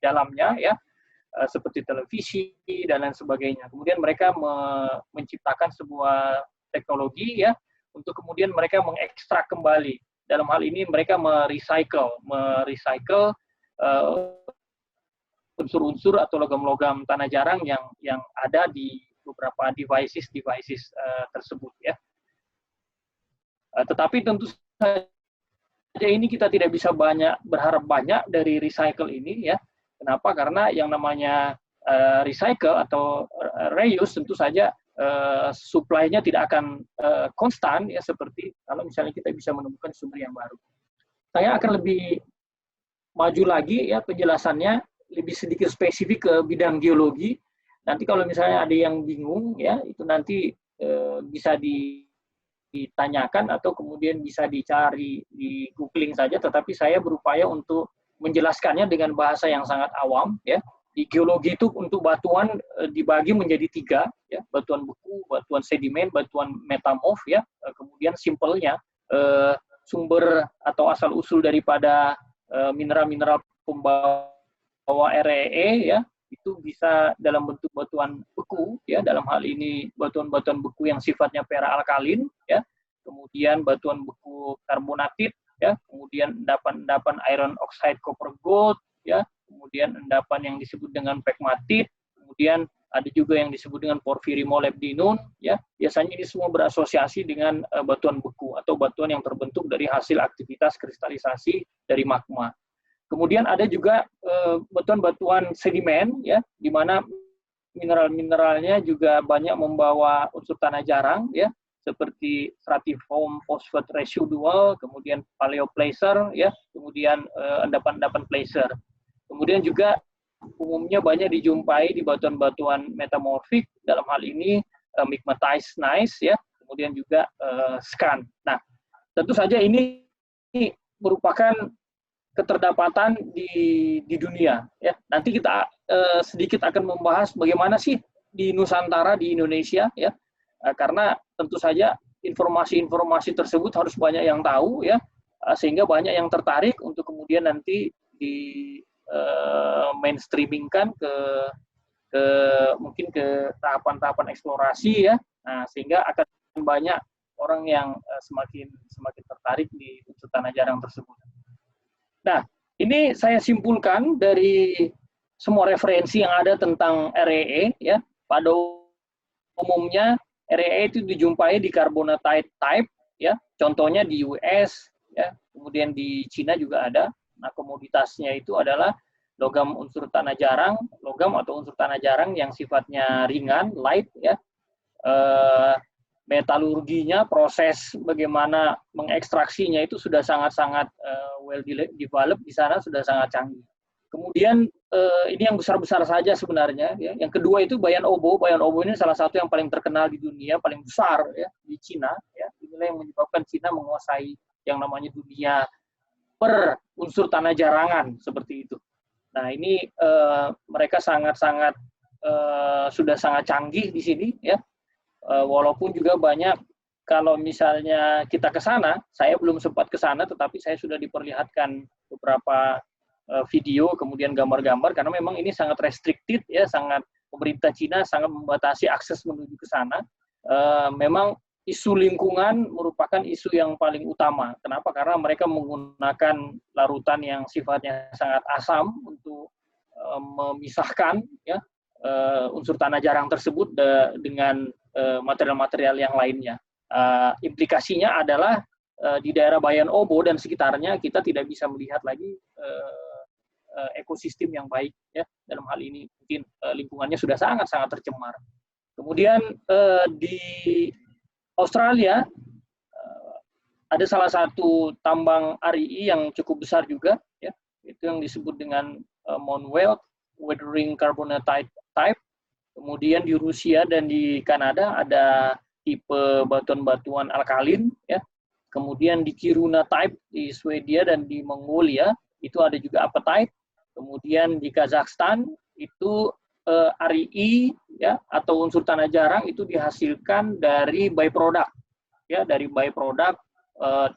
dalamnya ya. Seperti televisi dan lain sebagainya. Kemudian mereka menciptakan sebuah teknologi ya untuk kemudian mereka mengekstrak kembali. Dalam hal ini mereka merecycle unsur-unsur atau logam-logam tanah jarang yang ada di beberapa devices tersebut ya. Tetapi tentu saja ini kita tidak bisa berharap banyak dari recycle ini ya. Kenapa? Karena yang namanya recycle atau reuse tentu saja supply-nya tidak akan konstan ya, seperti kalau misalnya kita bisa menemukan sumber yang baru. Saya akan lebih maju lagi ya penjelasannya, lebih sedikit spesifik ke bidang geologi. Nanti kalau misalnya ada yang bingung ya, itu nanti bisa ditanyakan atau kemudian bisa dicari di googling saja, tetapi saya berupaya untuk menjelaskannya dengan bahasa yang sangat awam ya. Di geologi itu untuk batuan dibagi menjadi 3 ya, batuan beku, batuan sedimen, batuan metamorf ya. Kemudian simpelnya sumber atau asal usul daripada mineral-mineral pembawa REE ya, itu bisa dalam bentuk batuan beku ya, dalam hal ini batuan-batuan beku yang sifatnya para-alkalin ya. Kemudian batuan beku karbonatit ya, kemudian endapan iron oxide copper gold ya, kemudian endapan yang disebut dengan pegmatit, kemudian ada juga yang disebut dengan porfiri-molybdenum ya. Biasanya ini semua berasosiasi dengan batuan beku atau batuan yang terbentuk dari hasil aktivitas kristalisasi dari magma. Kemudian ada juga batuan-batuan sedimen ya, di mana mineral-mineralnya juga banyak membawa unsur tanah jarang ya, seperti stratiform fosfat residual, kemudian paleoplacer ya, kemudian endapan-endapan placer. Kemudian juga umumnya banyak dijumpai di batuan-batuan metamorfik, dalam hal ini migmatized gneiss ya, kemudian juga skarn. Nah, tentu saja ini merupakan keterdapatan di dunia ya. Nanti kita sedikit akan membahas bagaimana sih di Nusantara, di Indonesia ya. Karena tentu saja informasi-informasi tersebut harus banyak yang tahu ya, sehingga banyak yang tertarik untuk kemudian nanti di mainstreamingkan mungkin ke tahapan-tahapan eksplorasi ya. Nah, sehingga akan banyak orang yang semakin tertarik di unsur tanah jarang tersebut. Nah, ini saya simpulkan dari semua referensi yang ada tentang REE ya. Pada umumnya REE itu dijumpai di carbonatite type ya, contohnya di US ya, kemudian di Cina juga ada. Nah, komoditasnya itu adalah logam unsur tanah jarang, logam atau unsur tanah jarang yang sifatnya ringan, light, ya. Metalurginya, proses bagaimana mengekstraksinya itu sudah sangat-sangat well developed di sana, sudah sangat canggih. Kemudian ini yang besar-besar saja sebenarnya. Ya. Yang kedua itu Bayan Obo. Bayan Obo ini salah satu yang paling terkenal di dunia, paling besar ya di Cina. Ya. Inilah yang menyebabkan Cina menguasai yang namanya dunia per unsur tanah jarangan seperti itu. Nah ini mereka sangat-sangat sudah sangat canggih di sini ya. Walaupun juga banyak, kalau misalnya kita ke sana, saya belum sempat ke sana, tetapi saya sudah diperlihatkan beberapa video, kemudian gambar-gambar, karena memang ini sangat restricted, ya, sangat pemerintah Cina sangat membatasi akses menuju ke sana. Memang isu lingkungan merupakan isu yang paling utama. Kenapa? Karena mereka menggunakan larutan yang sifatnya sangat asam untuk memisahkan ya unsur tanah jarang tersebut dengan material-material yang lainnya. Implikasinya adalah di daerah Bayan Obo dan sekitarnya kita tidak bisa melihat lagi ekosistem yang baik ya. Dalam hal ini mungkin lingkungannya sudah sangat-sangat tercemar. Kemudian di Australia ada salah satu tambang RII yang cukup besar juga ya. Itu yang disebut dengan Mount Weld Weathering Carbonatite Type. Kemudian di Rusia dan di Kanada ada tipe batuan-batuan alkalin ya. Kemudian di Kiruna Type di Swedia dan di Mongolia itu ada juga apatite. Kemudian di Kazakhstan itu RII ya atau unsur tanah jarang itu dihasilkan dari byproduct ya, dari byproduct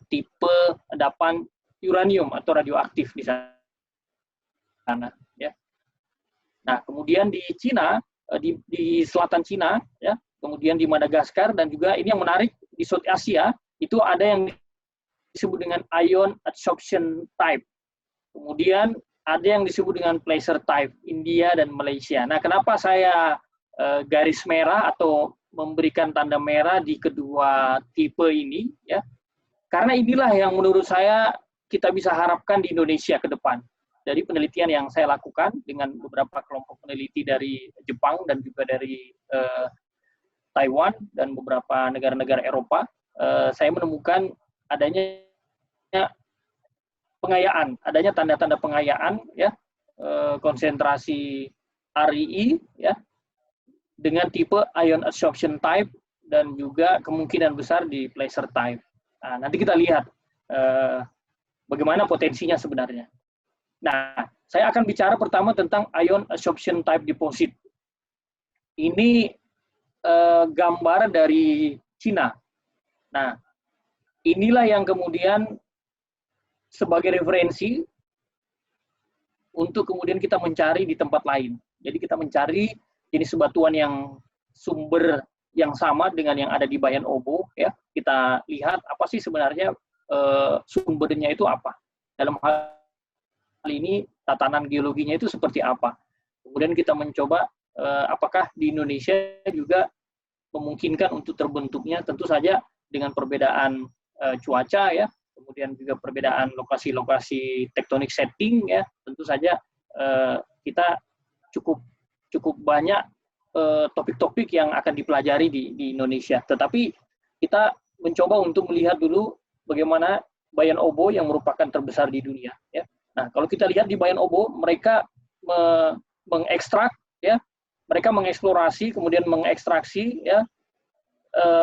tipe endapan uranium atau radioaktif di sana ya. Nah, kemudian di Cina di selatan Cina ya, kemudian di Madagaskar dan juga ini yang menarik di South Asia itu ada yang disebut dengan ion adsorption type. Kemudian ada yang disebut dengan placer type, India dan Malaysia. Nah, kenapa saya garis merah atau memberikan tanda merah di kedua tipe ini ya? Karena inilah yang menurut saya kita bisa harapkan di Indonesia ke depan. Dari penelitian yang saya lakukan dengan beberapa kelompok peneliti dari Jepang dan juga dari Taiwan dan beberapa negara-negara Eropa, saya menemukan adanya pengayaan, adanya tanda-tanda pengayaan, ya, konsentrasi RII, ya, dengan tipe ion adsorption type dan juga kemungkinan besar di placer type. Nah, nanti kita lihat bagaimana potensinya sebenarnya. Nah, saya akan bicara pertama tentang ion adsorption type deposit. Ini gambar dari Cina. Nah, inilah yang kemudian sebagai referensi untuk kemudian kita mencari di tempat lain. Jadi kita mencari jenis batuan yang sumber yang sama dengan yang ada di Bayan Obo. Ya, kita lihat apa sih sebenarnya sumbernya itu apa. Dalam hal ini tatanan geologinya itu seperti apa. Kemudian kita mencoba apakah di Indonesia juga memungkinkan untuk terbentuknya, tentu saja dengan perbedaan cuaca ya, kemudian juga perbedaan lokasi-lokasi tektonik setting ya, tentu saja kita cukup banyak topik-topik yang akan dipelajari di Indonesia. Tetapi kita mencoba untuk melihat dulu bagaimana Bayan Obo yang merupakan terbesar di dunia ya. Nah, kalau kita lihat di Bayan Obo, mereka mengekstrak, ya, mereka mengeksplorasi, kemudian mengekstraksi, ya,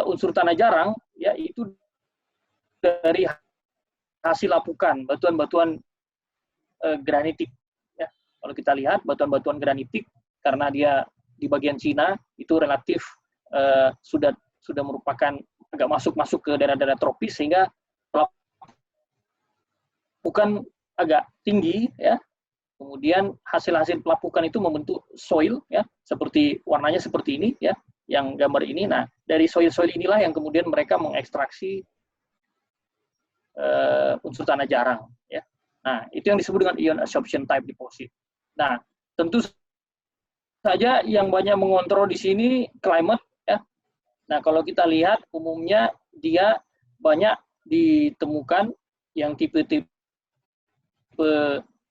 unsur tanah jarang, ya, itu dari hasil lapukan, batuan-batuan granitik. Ya. Kalau kita lihat, batuan-batuan granitik, karena dia di bagian Cina, itu relatif sudah merupakan agak masuk ke daerah-daerah tropis, sehingga bukan agak tinggi ya. Kemudian hasil-hasil pelapukan itu membentuk soil ya, seperti warnanya seperti ini ya, yang gambar ini. Nah, dari soil-soil inilah yang kemudian mereka mengekstraksi unsur tanah jarang ya. Nah, itu yang disebut dengan ion adsorption type deposit. Nah, tentu saja yang banyak mengontrol di sini climate ya. Nah, kalau kita lihat umumnya dia banyak ditemukan yang tipe-tipe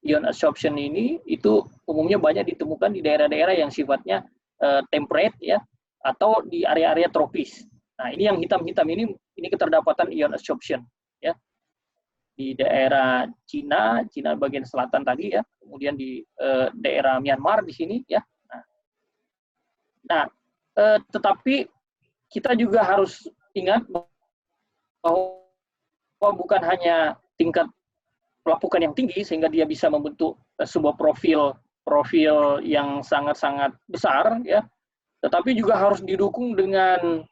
ion adsorption ini itu umumnya banyak ditemukan di daerah-daerah yang sifatnya temperate ya, atau di area-area tropis. Nah, ini yang hitam-hitam ini keterdapatan ion adsorption ya. Di daerah Cina bagian selatan tadi ya, kemudian di daerah Myanmar di sini ya. Nah, tetapi kita juga harus ingat bahwa bukan hanya tingkat pelapukan yang tinggi sehingga dia bisa membentuk sebuah profil yang sangat-sangat besar ya, tetapi juga harus didukung dengan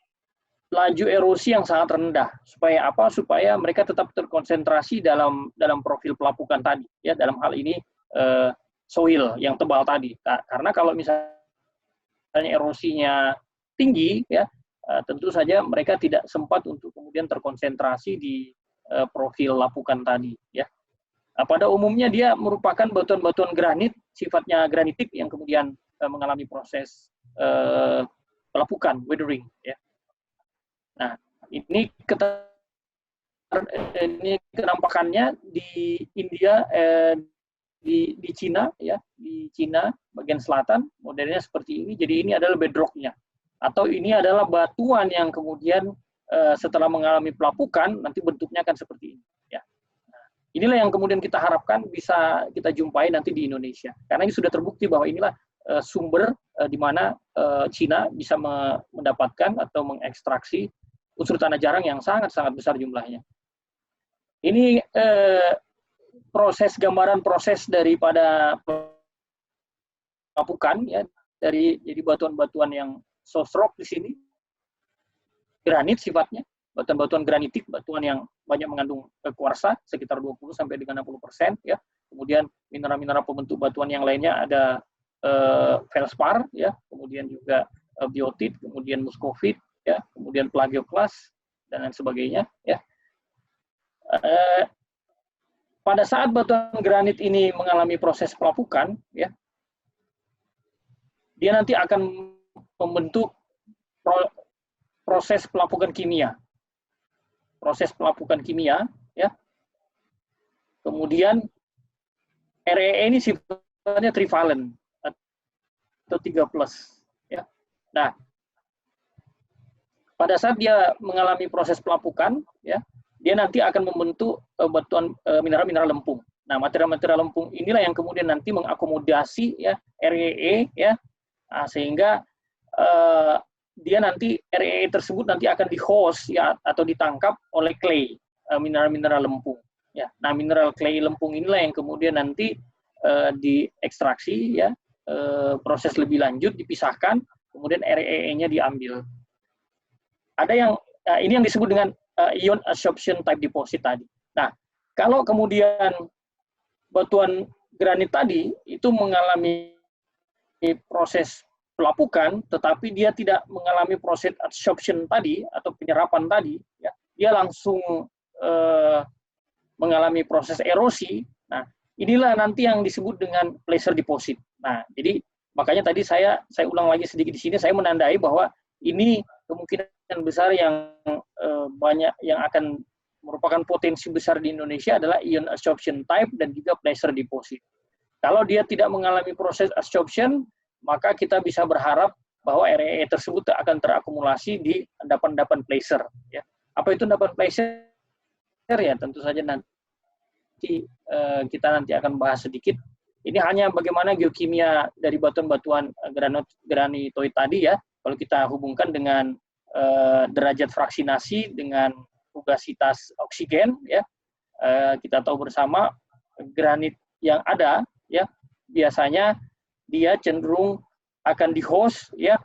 laju erosi yang sangat rendah. Supaya apa? Supaya mereka tetap terkonsentrasi dalam profil pelapukan tadi ya, dalam hal ini soil yang tebal tadi. Karena kalau misalnya erosinya tinggi ya, tentu saja mereka tidak sempat untuk kemudian terkonsentrasi di profil lapukan tadi ya. Pada umumnya dia merupakan batuan-batuan granit, sifatnya granitik yang kemudian mengalami proses pelapukan, weathering ya. Nah, ini kenampakannya di India, di Cina ya, di Cina bagian selatan modelnya seperti ini. Jadi ini adalah bedrocknya, atau ini adalah batuan yang kemudian setelah mengalami pelapukan nanti bentuknya akan seperti ini ya. Nah, inilah yang kemudian kita harapkan bisa kita jumpai nanti di Indonesia, karena ini sudah terbukti bahwa inilah sumber di mana Cina bisa mendapatkan atau mengekstraksi unsur tanah jarang yang sangat-sangat besar jumlahnya. Ini gambaran proses daripada pelapukan ya, jadi batuan-batuan yang soft rock di sini, granit sifatnya, batuan-batuan granitik, batuan yang banyak mengandung kuarsa sekitar 20 sampai dengan 60% ya. Kemudian mineral-mineral pembentuk batuan yang lainnya ada feldspar ya, kemudian juga biotit, kemudian muscovite ya, kemudian plagioklas dan lain sebagainya ya. Pada saat batuan granit ini mengalami proses pelapukan ya, dia nanti akan membentuk proses pelapukan kimia. Proses pelapukan kimia ya. Kemudian REE ini sifatnya trivalent atau 3+ ya. Nah, pada saat dia mengalami proses pelapukan ya, dia nanti akan membentuk batuan mineral-mineral lempung. Nah, material-material lempung inilah yang kemudian nanti mengakomodasi ya REE ya. Nah, sehingga dia nanti REE tersebut nanti akan di-host ya, atau ditangkap oleh clay, mineral-mineral lempung ya. Nah, mineral clay lempung inilah yang kemudian nanti diekstraksi ya, proses lebih lanjut dipisahkan, kemudian REE-nya diambil. Ada yang ini yang disebut dengan ion adsorption type deposit tadi. Nah, kalau kemudian batuan granit tadi itu mengalami proses pelapukan, tetapi dia tidak mengalami proses adsorption tadi atau penyerapan tadi, ya, dia langsung mengalami proses erosi. Nah, inilah nanti yang disebut dengan placer deposit. Nah, jadi makanya tadi saya ulang lagi sedikit di sini, saya menandai bahwa ini kemungkinan besar yang banyak yang akan merupakan potensi besar di Indonesia adalah ion adsorption type dan juga placer deposit. Kalau dia tidak mengalami proses adsorption, maka kita bisa berharap bahwa REE tersebut akan terakumulasi di endapan-endapan placer. Ya. Apa itu endapan placer? Ya, tentu saja nanti kita nanti akan bahas sedikit. Ini hanya bagaimana geokimia dari batuan-batuan granitoid tadi ya. Kalau kita hubungkan dengan derajat fraksinasi dengan fugasitas oksigen, ya, kita tahu bersama granit yang ada, ya, biasanya dia cenderung akan di-host ya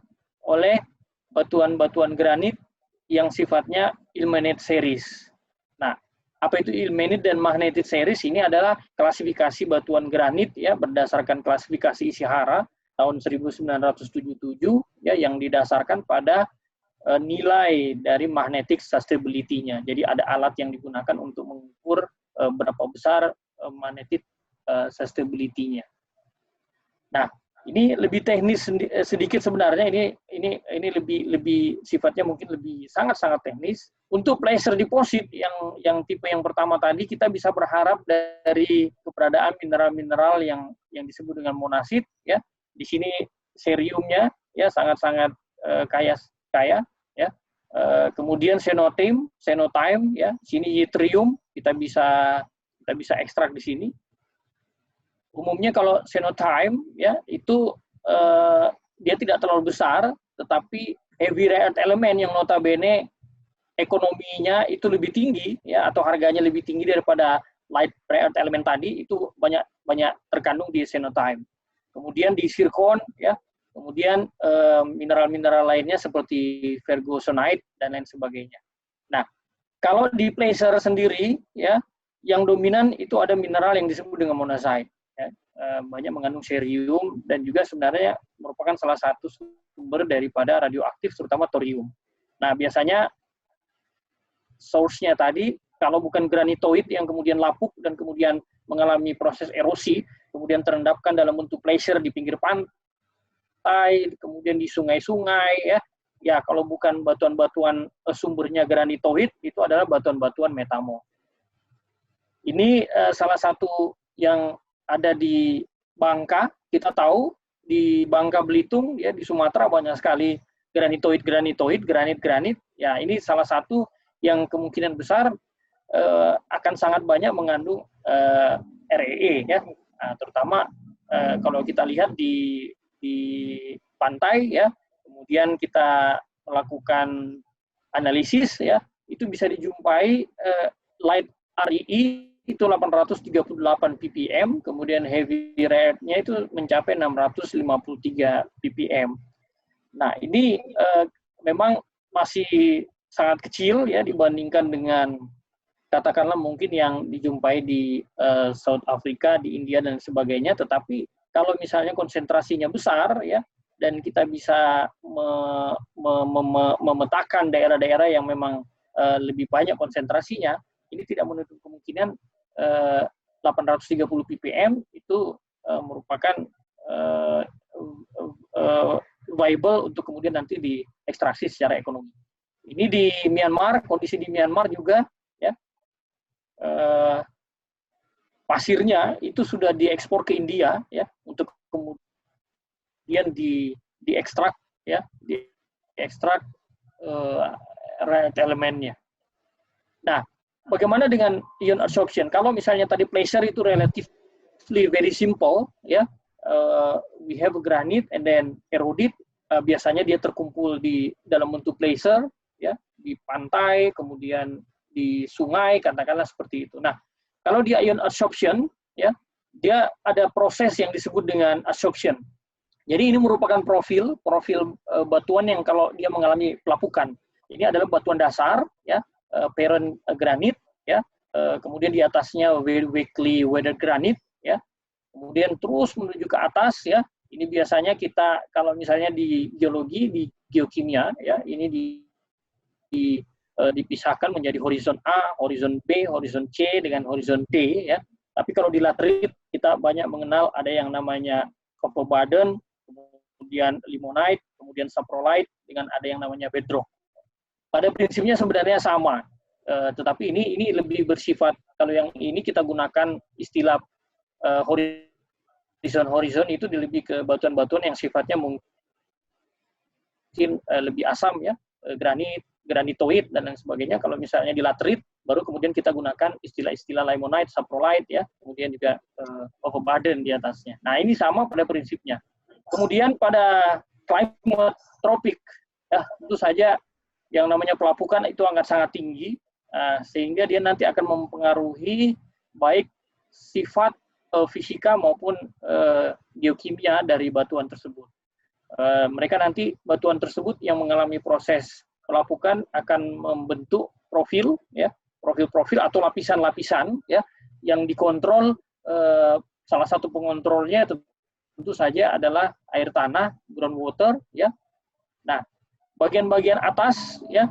oleh batuan-batuan granit yang sifatnya ilmenite series. Nah, apa itu ilmenite dan magnetic series? Ini adalah klasifikasi batuan granit ya berdasarkan klasifikasi Ishihara tahun 1977 ya, yang didasarkan pada nilai dari magnetic susceptibility-nya. Jadi ada alat yang digunakan untuk mengukur berapa besar magnetic susceptibility-nya. Nah, Ini lebih teknis sedikit sebenarnya. Ini lebih sifatnya mungkin lebih sangat teknis. Untuk placer deposit yang tipe yang pertama tadi, kita bisa berharap dari keberadaan mineral-mineral yang disebut dengan monasit, ya. Di sini ceriumnya ya sangat kaya ya. Kemudian xenotime ya. Sini yttrium kita bisa ekstrak di sini. Umumnya kalau xenotime ya itu dia tidak terlalu besar, tetapi heavy rare earth element yang notabene ekonominya itu lebih tinggi ya, atau harganya lebih tinggi daripada light rare earth element tadi, itu banyak terkandung di xenotime. Kemudian di zircon ya, kemudian mineral-mineral lainnya seperti fergusonite dan lain sebagainya. Nah, kalau di placer sendiri ya, yang dominan itu ada mineral yang disebut dengan monazite. Ya, banyak mengandung cerium dan juga sebenarnya merupakan salah satu sumber daripada radioaktif, terutama thorium. Nah, biasanya source-nya tadi, kalau bukan granitoid yang kemudian lapuk dan kemudian mengalami proses erosi, kemudian terendapkan dalam bentuk placer di pinggir pantai, kemudian di sungai-sungai, ya kalau bukan batuan-batuan sumbernya granitoid, itu adalah batuan-batuan metamo. Ini salah satu yang ada di Bangka. Kita tahu di Bangka Belitung ya, di Sumatera banyak sekali granit ya. Ini salah satu yang kemungkinan besar akan sangat banyak mengandung REE ya. Nah, terutama kalau kita lihat di pantai ya, kemudian kita melakukan analisis ya, itu bisa dijumpai light REE itu 838 ppm, kemudian heavy rare-nya itu mencapai 653 ppm. Nah, ini memang masih sangat kecil ya dibandingkan dengan katakanlah mungkin yang dijumpai di South Africa, di India dan sebagainya, tetapi kalau misalnya konsentrasinya besar ya, dan kita bisa memetakan daerah-daerah yang memang lebih banyak konsentrasinya, ini tidak menutup kemungkinan 830 ppm itu merupakan viable untuk kemudian nanti diekstraksi secara ekonomi. Ini di Myanmar, kondisi di Myanmar juga ya, pasirnya itu sudah diekspor ke India ya, untuk kemudian diekstrak ya, diekstrak rare elemennya. Nah, bagaimana dengan ion adsorption? Kalau misalnya tadi placer itu relatively very simple, ya, we have a granite and then eroded. Biasanya dia terkumpul di dalam bentuk placer, ya, di pantai, kemudian di sungai, katakanlah seperti itu. Nah, kalau di ion adsorption, ya, dia ada proses yang disebut dengan adsorption. Jadi ini merupakan profil batuan yang kalau dia mengalami pelapukan. Ini adalah batuan dasar, ya. Parent granite ya, kemudian di atasnya very weakly weathered granite ya, kemudian terus menuju ke atas ya. Ini biasanya kita kalau misalnya di geologi, di geokimia ya, ini dipisahkan menjadi horizon A, horizon B, horizon C dengan horizon D ya. Tapi kalau di laterit kita banyak mengenal ada yang namanya copper-baden, kemudian limonite, kemudian saprolite, dengan ada yang namanya bedrock. Pada prinsipnya sebenarnya sama, tetapi ini lebih bersifat, kalau yang ini kita gunakan istilah horizon itu lebih ke batuan-batuan yang sifatnya mungkin lebih asam ya, granitoid dan lain sebagainya. Kalau misalnya di laterit, baru kemudian kita gunakan istilah-istilah limonite, saprolite ya, kemudian juga copper-baden di atasnya. Nah, ini sama pada prinsipnya. Kemudian pada climate tropik, ya tentu saja yang namanya pelapukan itu sangat tinggi, sehingga dia nanti akan mempengaruhi baik sifat fisika maupun geokimia dari batuan tersebut. Mereka nanti batuan tersebut yang mengalami proses pelapukan akan membentuk profil, ya, profil-profil atau lapisan-lapisan, ya, yang dikontrol. Salah satu pengontrolnya tentu saja adalah air tanah, groundwater, ya. Nah, bagian-bagian atas ya,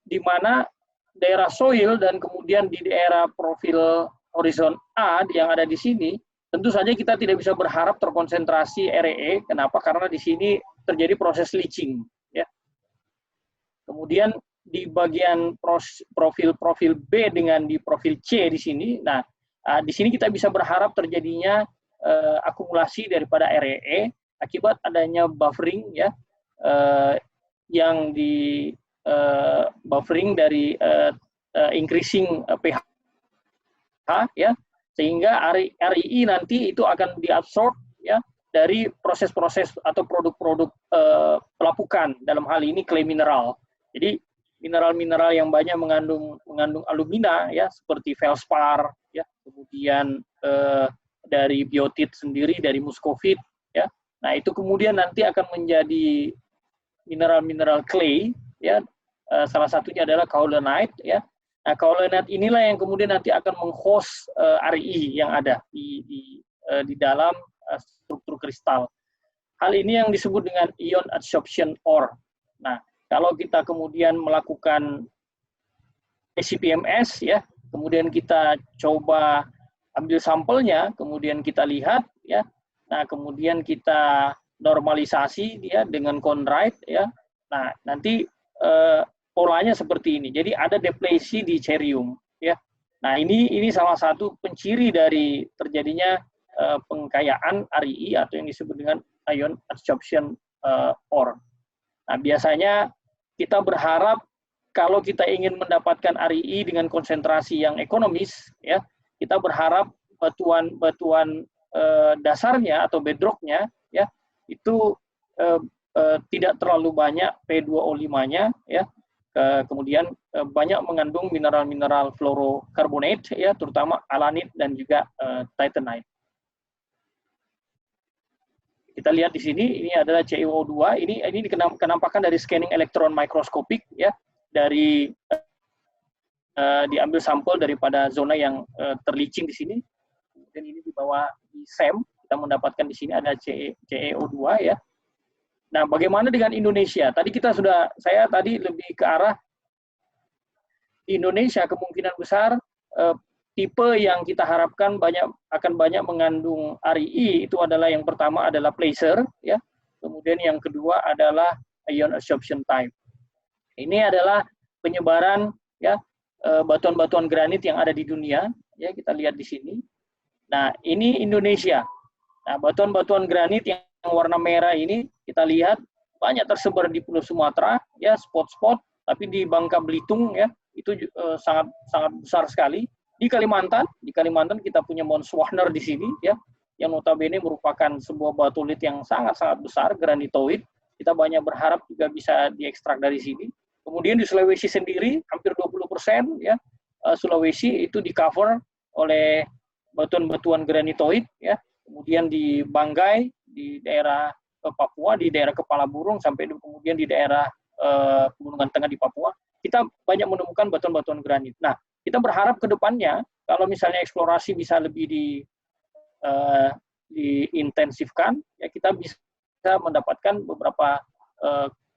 di mana daerah soil dan kemudian di daerah profil horizon A yang ada di sini tentu saja kita tidak bisa berharap terkonsentrasi REE. Kenapa? Karena di sini terjadi proses leaching. Ya. Kemudian di bagian profil B dengan di profil C di sini, nah di sini kita bisa berharap terjadinya akumulasi daripada REE akibat adanya buffering, ya, yang di buffering dari increasing pH, ya, sehingga REE nanti itu akan diabsorb, ya, dari proses-proses atau produk-produk pelapukan, dalam hal ini clay mineral. Jadi mineral-mineral yang banyak mengandung alumina, ya, seperti feldspar, ya, kemudian dari biotit sendiri, dari muscovite, ya. Nah, itu kemudian nanti akan menjadi mineral-mineral clay, ya. Salah satunya adalah kaolinite, ya. Nah, kaolinite inilah yang kemudian nanti akan menghost REE yang ada di dalam struktur kristal. Hal ini yang disebut dengan ion adsorption ore. Nah, kalau kita kemudian melakukan ICP-MS, ya, kemudian kita coba ambil sampelnya, kemudian kita lihat, ya. Nah, kemudian kita normalisasi dia dengan chondrite, ya. Nah, nanti polanya seperti ini. Jadi ada deplesi di cerium, ya. Nah, ini salah satu penciri dari terjadinya pengkayaan REE atau yang disebut dengan ion adsorption ore. Nah, biasanya kita berharap kalau kita ingin mendapatkan REE dengan konsentrasi yang ekonomis, ya, kita berharap batuan dasarnya atau bedrocknya, ya, itu tidak terlalu banyak P2O5-nya, ya. Kemudian banyak mengandung mineral-mineral fluorocarbonate, ya, terutama alanit dan juga titanite. Kita lihat di sini, ini adalah CeO2, ini kenampakan dari scanning elektron mikroskopik, ya, dari diambil sampel daripada zona yang terlicing di sini. Dan ini dibawa di SEM, kita mendapatkan di sini ada CeO2, ya. Nah, bagaimana dengan Indonesia? Saya tadi lebih ke arah Indonesia kemungkinan besar tipe yang kita harapkan akan banyak mengandung REE itu adalah yang pertama adalah placer, ya. Kemudian yang kedua adalah ion adsorption type. Ini adalah penyebaran, ya, batuan-batuan granit yang ada di dunia, ya, kita lihat di sini. Nah, ini Indonesia. Nah, batuan-batuan granit yang warna merah ini kita lihat banyak tersebar di Pulau Sumatera, ya, spot-spot, tapi di Bangka Belitung, ya, itu sangat besar sekali. Di Kalimantan kita punya Mount Swarner di sini, ya, yang notabene merupakan sebuah batulit yang sangat-sangat besar, granitoid. Kita banyak berharap juga bisa diekstrak dari sini. Kemudian di Sulawesi sendiri hampir 20%, ya, Sulawesi itu di-cover oleh batuan-batuan granitoid, ya. Kemudian di Banggai, di daerah Papua, di daerah Kepala Burung, sampai kemudian di daerah Pegunungan Tengah di Papua, kita banyak menemukan batuan-batuan granit. Nah, kita berharap ke depannya, kalau misalnya eksplorasi bisa lebih diintensifkan, ya, kita bisa mendapatkan beberapa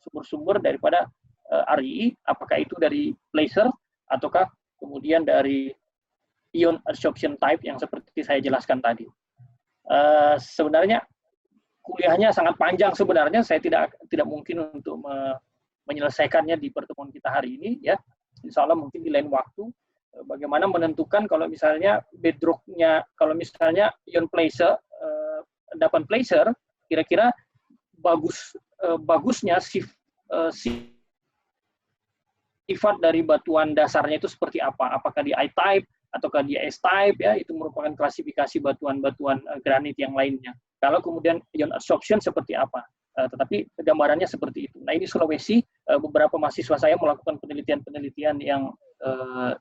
sumber-sumber daripada REE, apakah itu dari placer, ataukah kemudian dari ion adsorption type yang seperti saya jelaskan tadi. Sebenarnya kuliahnya sangat panjang sebenarnya, saya tidak mungkin untuk menyelesaikannya di pertemuan kita hari ini, ya. Insya Allah mungkin di lain waktu. Bagaimana menentukan kalau misalnya bedrocknya, kalau misalnya ion placer, endapan placer, kira-kira bagusnya sifat dari batuan dasarnya itu seperti apa? Apakah di I-type ataukah di S-type, ya, itu merupakan klasifikasi batuan-batuan granit yang lainnya. Kalau kemudian ion adsorption seperti apa? Tetapi gambarannya seperti itu. Nah, ini Sulawesi, beberapa mahasiswa saya melakukan penelitian-penelitian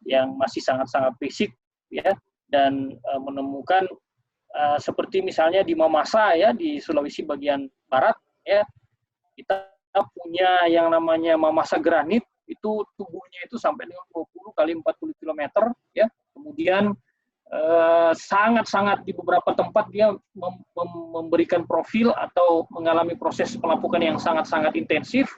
yang masih sangat-sangat basic, ya, dan menemukan seperti misalnya di Mamasa, ya, di Sulawesi bagian barat, ya, kita punya yang namanya Mamasa granit, itu tubuhnya itu sampai dengan 20 kali 40 km, ya. Kemudian sangat-sangat di beberapa tempat dia memberikan profil atau mengalami proses pelapukan yang sangat-sangat intensif,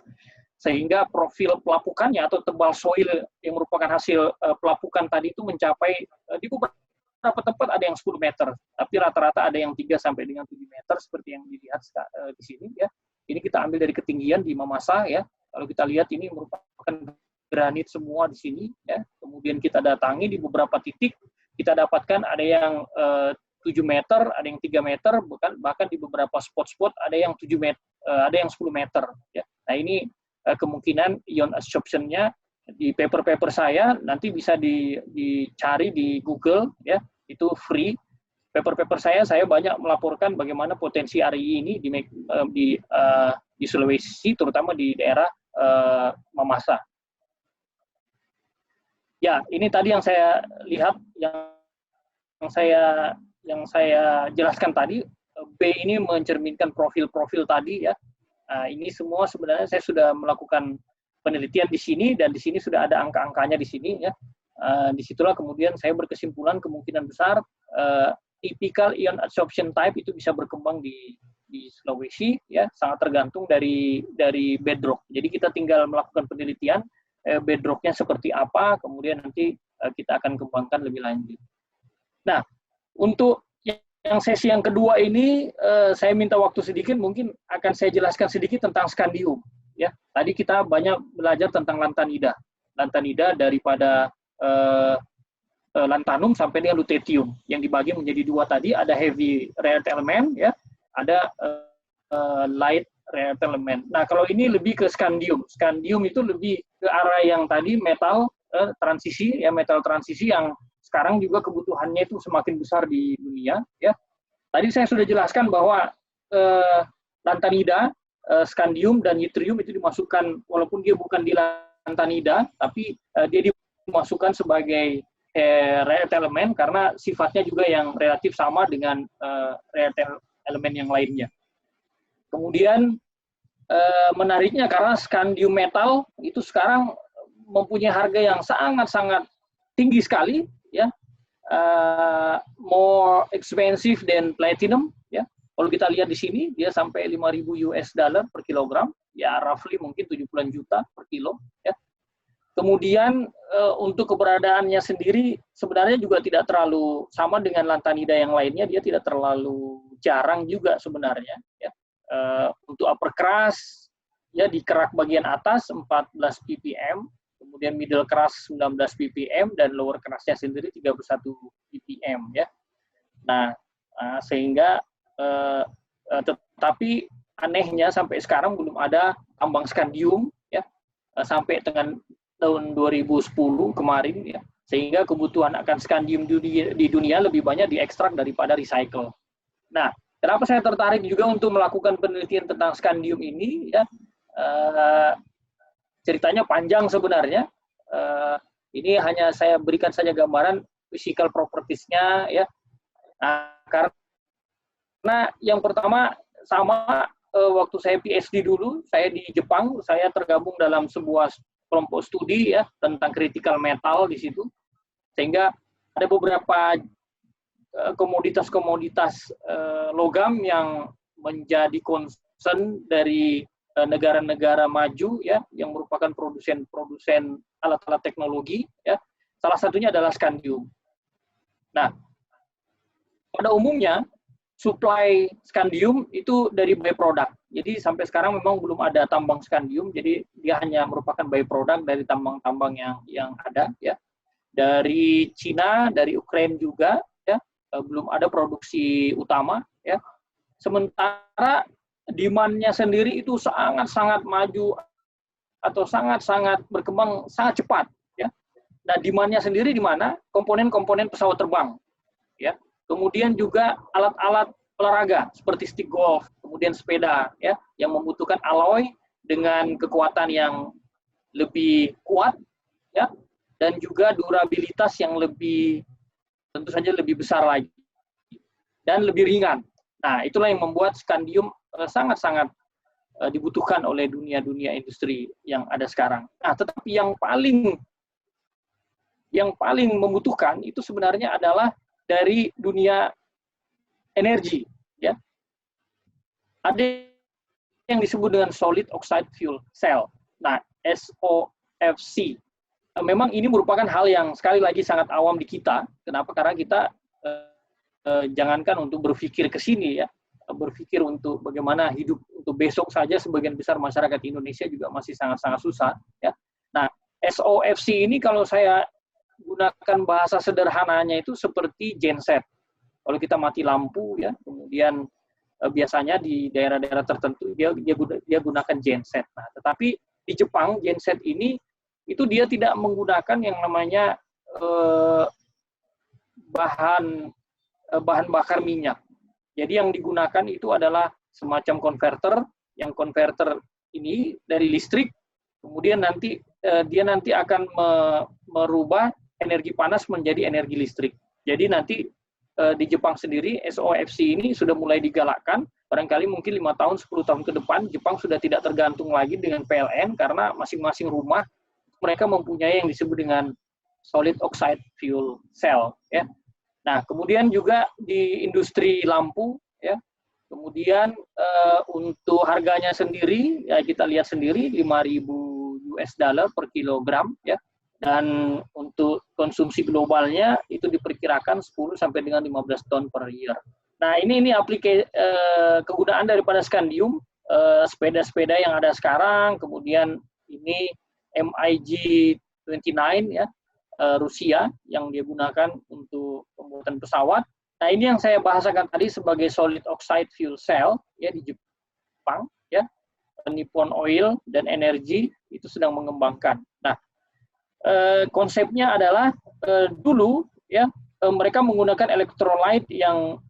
sehingga profil pelapukannya atau tebal soil yang merupakan hasil pelapukan tadi itu mencapai di beberapa beberapa tempat ada yang 10 meter, tapi rata-rata ada yang 3 sampai dengan 7 meter seperti yang dilihat di sini ya. Ini kita ambil dari ketinggian di Mamasa ya. Kalau kita lihat ini merupakan granit semua di sini ya. Kemudian kita datangi di beberapa titik, kita dapatkan ada yang 7 meter, ada yang 3 meter, bahkan di beberapa spot-spot ada yang 7 meter, ada yang 10 meter ya. Nah, ini kemungkinan ion adsorption-nya di paper-paper saya nanti bisa dicari di Google ya, itu free. Paper-paper saya banyak melaporkan bagaimana potensi RI ini di Sulawesi, terutama di daerah Mamasa. Ya, ini tadi yang saya lihat, yang saya jelaskan tadi. B ini mencerminkan profil-profil tadi ya. Nah, ini semua sebenarnya saya sudah melakukan penelitian di sini, dan di sini sudah ada angka-angkanya di sini ya. Disitulah kemudian saya berkesimpulan kemungkinan besar typical ion adsorption type itu bisa berkembang di Sulawesi ya, sangat tergantung dari bedrock. Jadi kita tinggal melakukan penelitian bedrocknya seperti apa, kemudian nanti kita akan kembangkan lebih lanjut. Nah, untuk yang sesi yang kedua ini saya minta waktu sedikit, mungkin akan saya jelaskan sedikit tentang scandium. Ya, tadi kita banyak belajar tentang lantanida daripada lantanum sampai dengan lutetium yang dibagi menjadi dua tadi, ada heavy rare earth element ya, ada light rare earth element. Nah, kalau ini lebih ke scandium. Scandium itu lebih ke arah yang tadi metal transisi ya, metal transisi yang sekarang juga kebutuhannya itu semakin besar di dunia ya. Tadi saya sudah jelaskan bahwa lantanida, scandium dan yttrium itu dimasukkan, walaupun dia bukan di lantanida, tapi dia dimasukkan sebagai rare earth element karena sifatnya juga yang relatif sama dengan rare earth element yang lainnya. Kemudian menariknya karena scandium metal itu sekarang mempunyai harga yang sangat-sangat tinggi sekali, ya, more expensive than platinum, ya. Kalau kita lihat di sini, dia sampai 5.000 US dollar per kilogram, ya roughly mungkin 70-an juta per kilo. Ya. Kemudian untuk keberadaannya sendiri sebenarnya juga tidak terlalu sama dengan lantanida yang lainnya, dia tidak terlalu jarang juga sebenarnya. Ya. Untuk upper crust, ya di kerak bagian atas 14 ppm, kemudian middle crust 19 ppm, dan lower crustnya sendiri 31 ppm. Ya. Nah, sehingga tetapi anehnya sampai sekarang belum ada tambang scandium ya, sampai dengan tahun 2010 kemarin ya, sehingga kebutuhan akan scandium di dunia lebih banyak diekstrak daripada recycle. Nah, kenapa saya tertarik juga untuk melakukan penelitian tentang scandium ini ya, ceritanya panjang sebenarnya. Ini hanya saya berikan saja gambaran physical properties-nya ya. Nah, karena yang pertama sama waktu saya PhD dulu, saya di Jepang, saya tergabung dalam sebuah kelompok studi ya tentang critical metal di situ, sehingga ada beberapa komoditas-komoditas logam yang menjadi concern dari negara-negara maju ya, yang merupakan produsen alat-alat teknologi ya. Salah satunya adalah scandium. Nah, pada umumnya supply scandium itu dari byproduct. Jadi sampai sekarang memang belum ada tambang scandium, jadi dia hanya merupakan byproduct dari tambang-tambang yang ada ya. Dari Cina, dari Ukraina juga ya, belum ada produksi utama ya. Sementara demand-nya sendiri itu sangat-sangat maju atau sangat-sangat berkembang sangat cepat ya. Nah, demand-nya sendiri di mana? Komponen-komponen pesawat terbang ya. Kemudian juga alat-alat olahraga seperti stick golf, kemudian sepeda ya, yang membutuhkan alloy dengan kekuatan yang lebih kuat ya, dan juga durabilitas yang lebih, tentu saja lebih besar lagi dan lebih ringan. Nah, itulah yang membuat scandium sangat-sangat dibutuhkan oleh dunia industri yang ada sekarang. Nah, tetapi yang paling membutuhkan itu sebenarnya adalah dari dunia energi, ya. Ada yang disebut dengan solid oxide fuel cell. Nah, SOFC. Memang ini merupakan hal yang sekali lagi sangat awam di kita. Kenapa? Karena kita jangankan untuk berpikir ke sini ya, berpikir untuk bagaimana hidup untuk besok saja sebagian besar masyarakat Indonesia juga masih sangat-sangat susah ya. Nah, SOFC ini kalau saya gunakan bahasa sederhananya itu seperti genset. Kalau kita mati lampu ya, kemudian biasanya di daerah-daerah tertentu dia gunakan genset. Nah, tetapi di Jepang genset ini itu dia tidak menggunakan yang namanya bahan bakar minyak. Jadi yang digunakan itu adalah semacam konverter, yang konverter ini dari listrik, kemudian nanti dia nanti akan merubah energi panas menjadi energi listrik. Jadi nanti di Jepang sendiri SOFC ini sudah mulai digalakkan, barangkali mungkin 5 tahun, 10 tahun ke depan Jepang sudah tidak tergantung lagi dengan PLN karena masing-masing rumah mereka mempunyai yang disebut dengan solid oxide fuel cell ya. Nah, kemudian juga di industri lampu, ya, kemudian untuk harganya sendiri, ya kita lihat sendiri 5.000 US dollar per kilogram, ya, dan untuk konsumsi globalnya itu diperkirakan 10 sampai dengan 15 ton per year. Nah, ini kegunaan daripada scandium, sepeda-sepeda yang ada sekarang, kemudian ini MiG-29, ya, Rusia yang dia gunakan untuk pembuatan pesawat. Nah, ini yang saya bahasakan tadi sebagai solid oxide fuel cell ya di Jepang ya. Nippon Oil dan Energy itu sedang mengembangkan. Nah, konsepnya adalah dulu ya mereka menggunakan electrolyte yang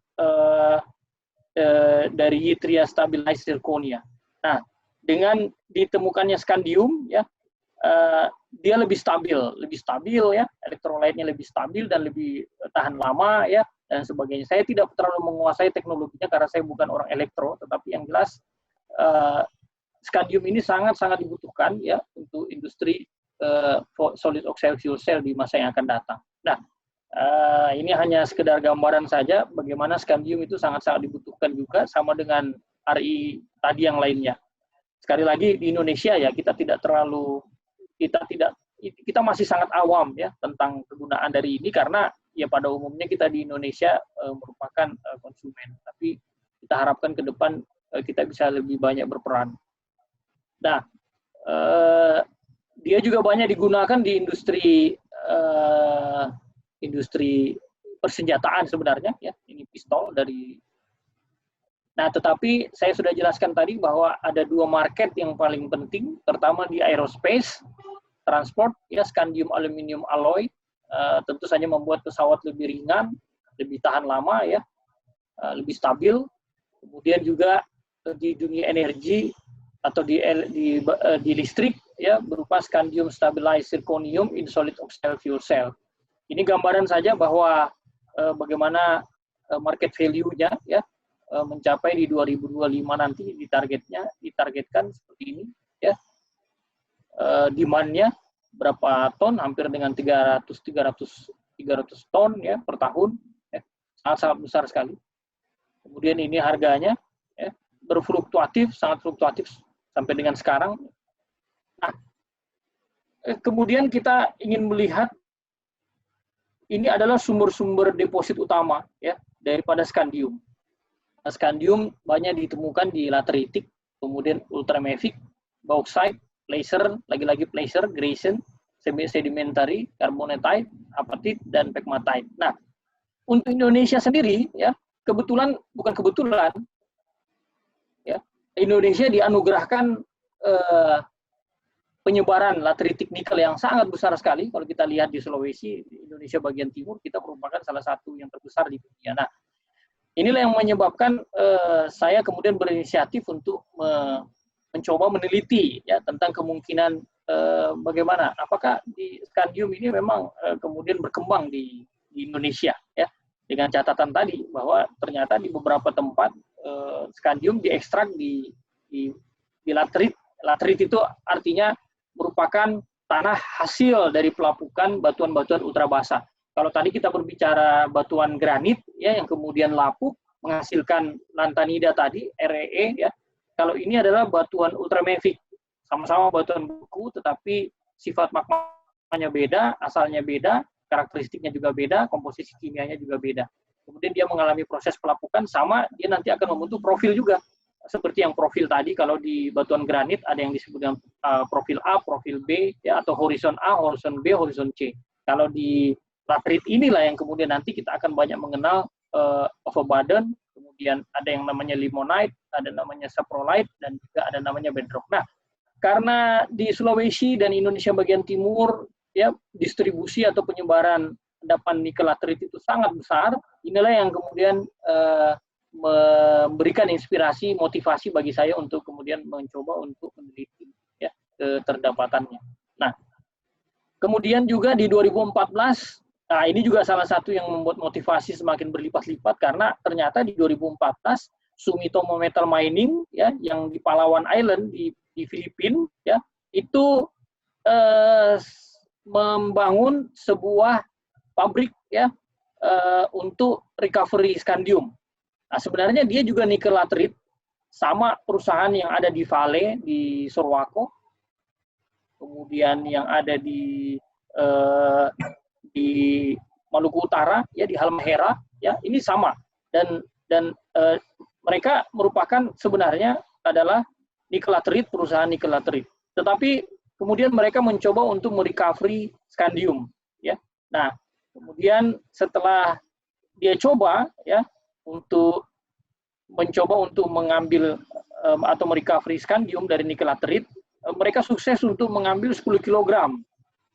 dari yttria stabilized zirconia. Nah, dengan ditemukannya scandium ya dia lebih stabil ya, elektrolytnya lebih stabil dan lebih tahan lama ya dan sebagainya. Saya tidak terlalu menguasai teknologinya karena saya bukan orang elektro, tetapi yang jelas scandium ini sangat-sangat dibutuhkan ya untuk industri solid oxide fuel cell di masa yang akan datang. Nah, ini hanya sekedar gambaran saja bagaimana scandium itu sangat-sangat dibutuhkan juga sama dengan RI tadi yang lainnya. Sekali lagi di Indonesia ya kita masih sangat awam ya tentang kegunaan dari ini karena ya pada umumnya kita di Indonesia merupakan konsumen, tapi kita harapkan ke depan kita bisa lebih banyak berperan. Nah, dia juga banyak digunakan di industri persenjataan sebenarnya ya, ini pistol dari. Nah, tetapi saya sudah jelaskan tadi bahwa ada 2 market yang paling penting, pertama di aerospace, transport, ya scandium aluminium alloy, tentu saja membuat pesawat lebih ringan, lebih tahan lama, ya, lebih stabil. Kemudian juga di dunia energi atau di listrik, ya berupa scandium stabilized zirconium in solid oxide fuel cell. Ini gambaran saja bahwa bagaimana market value-nya, ya. Mencapai di 2025 nanti ditargetkan seperti ini ya. Demand-nya berapa ton, hampir dengan 300 ton ya per tahun ya. Sangat besar sekali. Kemudian ini harganya ya, sangat fluktuatif sampai dengan sekarang. Nah, kemudian kita ingin melihat ini adalah sumber-sumber deposit utama ya daripada scandium. Scandium banyak ditemukan di lateritik, kemudian ultramafic, bauxite, placer, lagi-lagi placer, grayson, sedimentary, carbonatite, apatite, dan pegmatite. Nah, untuk Indonesia sendiri, ya bukan kebetulan, ya Indonesia dianugerahkan penyebaran lateritik nikel yang sangat besar sekali. Kalau kita lihat di Sulawesi, di Indonesia bagian timur, kita merupakan salah satu yang terbesar di dunia. Nah, inilah yang menyebabkan saya kemudian berinisiatif untuk mencoba meneliti ya tentang kemungkinan bagaimana apakah di scandium ini memang kemudian berkembang di Indonesia ya dengan catatan tadi bahwa ternyata di beberapa tempat scandium diekstrak di laterit. Laterit itu artinya merupakan tanah hasil dari pelapukan batuan-batuan ultrabasa. Kalau tadi kita berbicara batuan granit ya yang kemudian lapuk menghasilkan lantanida tadi REE ya. Kalau ini adalah batuan ultramafic, sama-sama batuan beku tetapi sifat magmanya beda, asalnya beda, karakteristiknya juga beda, komposisi kimianya juga beda. kemudian dia mengalami proses pelapukan, sama dia nanti akan membentuk profil juga. Seperti yang profil tadi, kalau di batuan granit ada yang disebut dengan profil A, profil B, ya, atau horizon A, horizon B, horizon C. Kalau di laterit inilah yang kemudian nanti kita akan banyak mengenal overburden, kemudian ada yang namanya limonite, ada namanya saprolite, dan juga ada namanya bedrock. Nah, karena di Sulawesi dan Indonesia bagian timur, ya, distribusi atau penyebaran endapan nikel laterit itu sangat besar, inilah yang kemudian memberikan inspirasi, motivasi bagi saya untuk kemudian mencoba untuk meneliti, ya, keterdapatannya. Nah, kemudian juga di 2014, nah ini juga salah satu yang membuat motivasi semakin berlipat-lipat, karena ternyata di 2014 Sumitomo Metal Mining, ya, yang di Palawan Island di Filipina, ya, itu membangun sebuah pabrik, ya, untuk recovery scandium. Nah, sebenarnya dia juga nikel laterit, sama perusahaan yang ada di Vale di Sorowako, kemudian yang ada di Maluku Utara, ya, di Halmahera, ya, ini sama, dan mereka merupakan sebenarnya adalah nikel laterit, perusahaan nikel laterit. Tetapi kemudian mereka mencoba untuk merecovery scandium, ya. Nah, kemudian setelah dia coba, ya, untuk mencoba untuk mengambil atau merecovery scandium dari nikel laterit, mereka sukses untuk mengambil 10 kg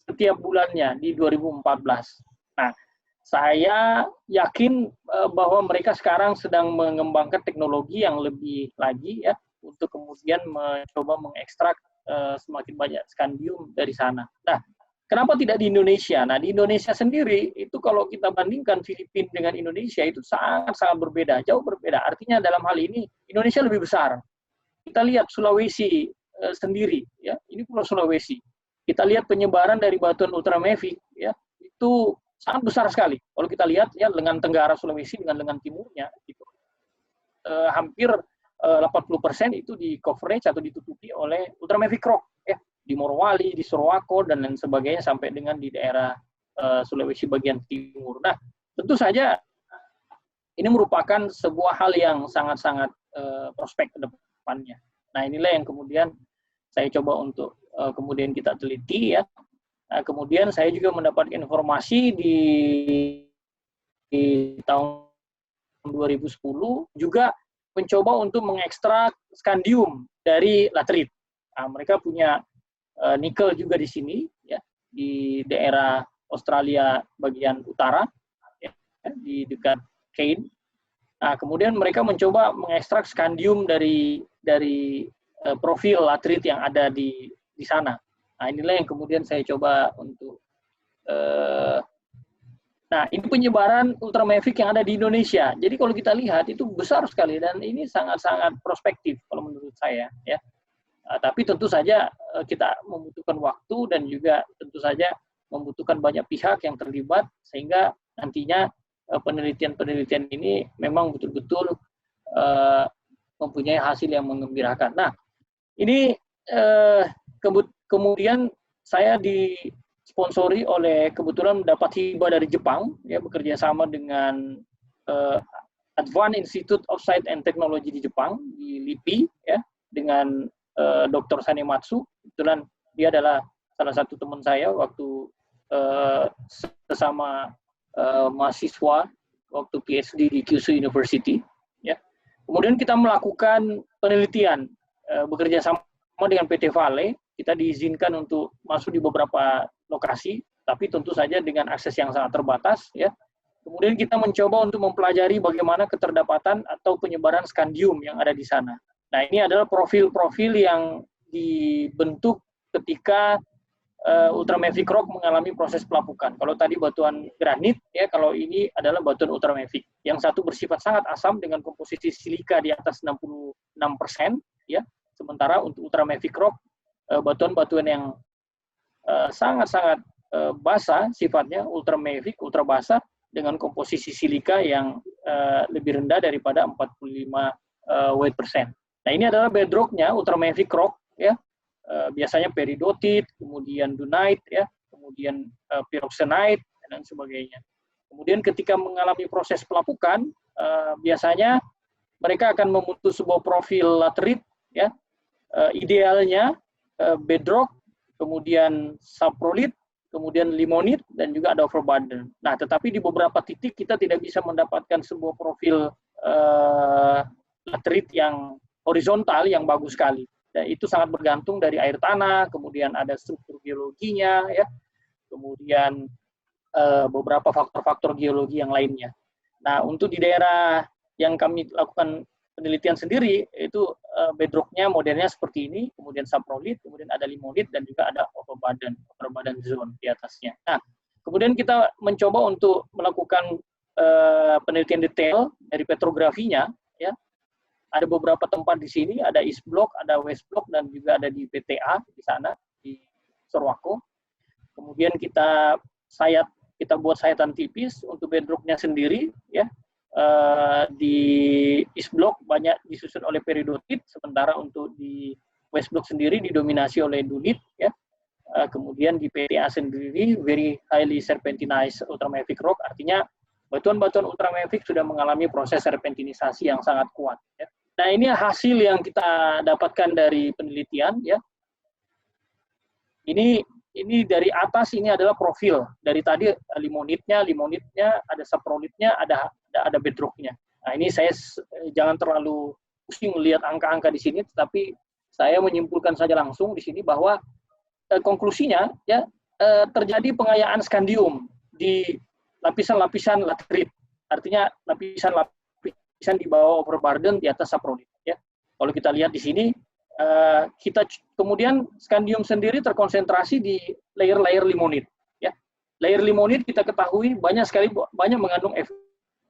setiap bulannya di 2014. Nah, saya yakin bahwa mereka sekarang sedang mengembangkan teknologi yang lebih lagi, ya, untuk kemudian mencoba mengekstrak semakin banyak scandium dari sana. Nah, kenapa tidak di Indonesia? Nah, di Indonesia sendiri itu kalau kita bandingkan Filipina dengan Indonesia itu sangat-sangat berbeda, jauh berbeda. Artinya dalam hal ini Indonesia lebih besar. Kita lihat Sulawesi sendiri, ya, ini Pulau Sulawesi. Kita lihat penyebaran dari batuan ultramafic, ya, itu sangat besar sekali. Kalau kita lihat, ya, lengan tenggara Sulawesi dengan lengan timurnya itu hampir 80% itu di coverage atau ditutupi oleh ultramafic rock, ya, di Morowali, di Sorowako, dan lain sebagainya, sampai dengan di daerah Sulawesi bagian timur. Nah, tentu saja ini merupakan sebuah hal yang sangat-sangat prospek ke depannya. Nah, inilah yang kemudian saya coba untuk kemudian kita teliti, ya. Nah, kemudian saya juga mendapatkan informasi di tahun 2010 juga mencoba untuk mengekstrak scandium dari laterit. Nah, mereka punya nikel juga di sini, ya, di daerah Australia bagian utara, ya, di dekat Cairn. Nah, kemudian mereka mencoba mengekstrak scandium dari profil laterit yang ada di sana. Nah, inilah yang kemudian saya coba untuk nah, ini penyebaran ultramafic yang ada di Indonesia. Jadi kalau kita lihat itu besar sekali, dan ini sangat-sangat prospektif kalau menurut saya, ya. Tapi tentu saja kita membutuhkan waktu, dan juga tentu saja membutuhkan banyak pihak yang terlibat, sehingga nantinya penelitian-penelitian ini memang betul-betul mempunyai hasil yang menggembirakan. Nah, ini kemudian saya disponsori oleh, kebetulan mendapat hibah dari Jepang, ya, bekerja sama dengan Advanced Institute of Science and Technology di Jepang, di LIPI, ya, dengan Dr. Sanematsu. Kebetulan dia adalah salah satu teman saya waktu sesama mahasiswa waktu PhD di Kyushu University, ya. Kemudian kita melakukan penelitian, bekerja sama dengan PT Vale. Kita diizinkan untuk masuk di beberapa lokasi, tapi tentu saja dengan akses yang sangat terbatas, ya. Kemudian kita mencoba untuk mempelajari bagaimana keterdapatan atau penyebaran scandium yang ada di sana. Nah, ini adalah profil-profil yang dibentuk ketika ultramafic rock mengalami proses pelapukan. Kalau tadi batuan granit, ya, kalau ini adalah batuan ultramafic. Yang satu bersifat sangat asam dengan komposisi silika di atas 66%, ya. Sementara untuk ultramafic rock, batuan-batuan yang sangat-sangat basah sifatnya, ultramafic, ultra basah, dengan komposisi silika yang lebih rendah daripada 45 weight persen. Nah, ini adalah bedrocknya ultramafic rock, ya. Biasanya peridotit, kemudian dunite, ya, kemudian pyroxenite, dan sebagainya. Kemudian ketika mengalami proses pelapukan, biasanya mereka akan membentuk sebuah profil laterit, ya, idealnya bedrock, kemudian saprolit, kemudian limonit, dan juga ada overburden. Nah, tetapi di beberapa titik kita tidak bisa mendapatkan sebuah profil laterit yang horizontal yang bagus sekali. Dan itu sangat bergantung dari air tanah, kemudian ada struktur geologinya, ya, kemudian beberapa faktor-faktor geologi yang lainnya. Nah, untuk di daerah yang kami lakukan penelitian sendiri, itu bedrocknya modelnya seperti ini, kemudian saprolit, kemudian ada limonit, dan juga ada overburden zone di atasnya. Nah, kemudian kita mencoba untuk melakukan penelitian detail dari petrografinya, ya. Ada beberapa tempat di sini, ada East Block, ada West Block, dan juga ada di PTA di sana, di Sorowako. Kemudian kita buat sayatan tipis untuk bedrocknya sendiri, ya. Di East Block banyak disusun oleh peridotit, sementara untuk di West Block sendiri didominasi oleh dunit, ya. Kemudian di PTA sendiri very highly serpentinized ultramafic rock, artinya batuan-batuan ultramafic sudah mengalami proses serpentinisasi yang sangat kuat, ya. Nah, ini hasil yang kita dapatkan dari penelitian, ya. Ini dari atas, ini adalah profil dari tadi, limonitnya ada saprolitnya, ada bedrocknya. Nah, ini saya jangan terlalu pusing melihat angka-angka di sini, tetapi saya menyimpulkan saja langsung di sini bahwa konklusinya, ya, terjadi pengayaan skandium di lapisan-lapisan laterit, artinya lapisan-lapisan di bawah overburden, di atas saprolit, ya. Kalau kita lihat di sini, kemudian skandium sendiri terkonsentrasi di layer-layer limonit, ya. Layer limonit kita ketahui banyak mengandung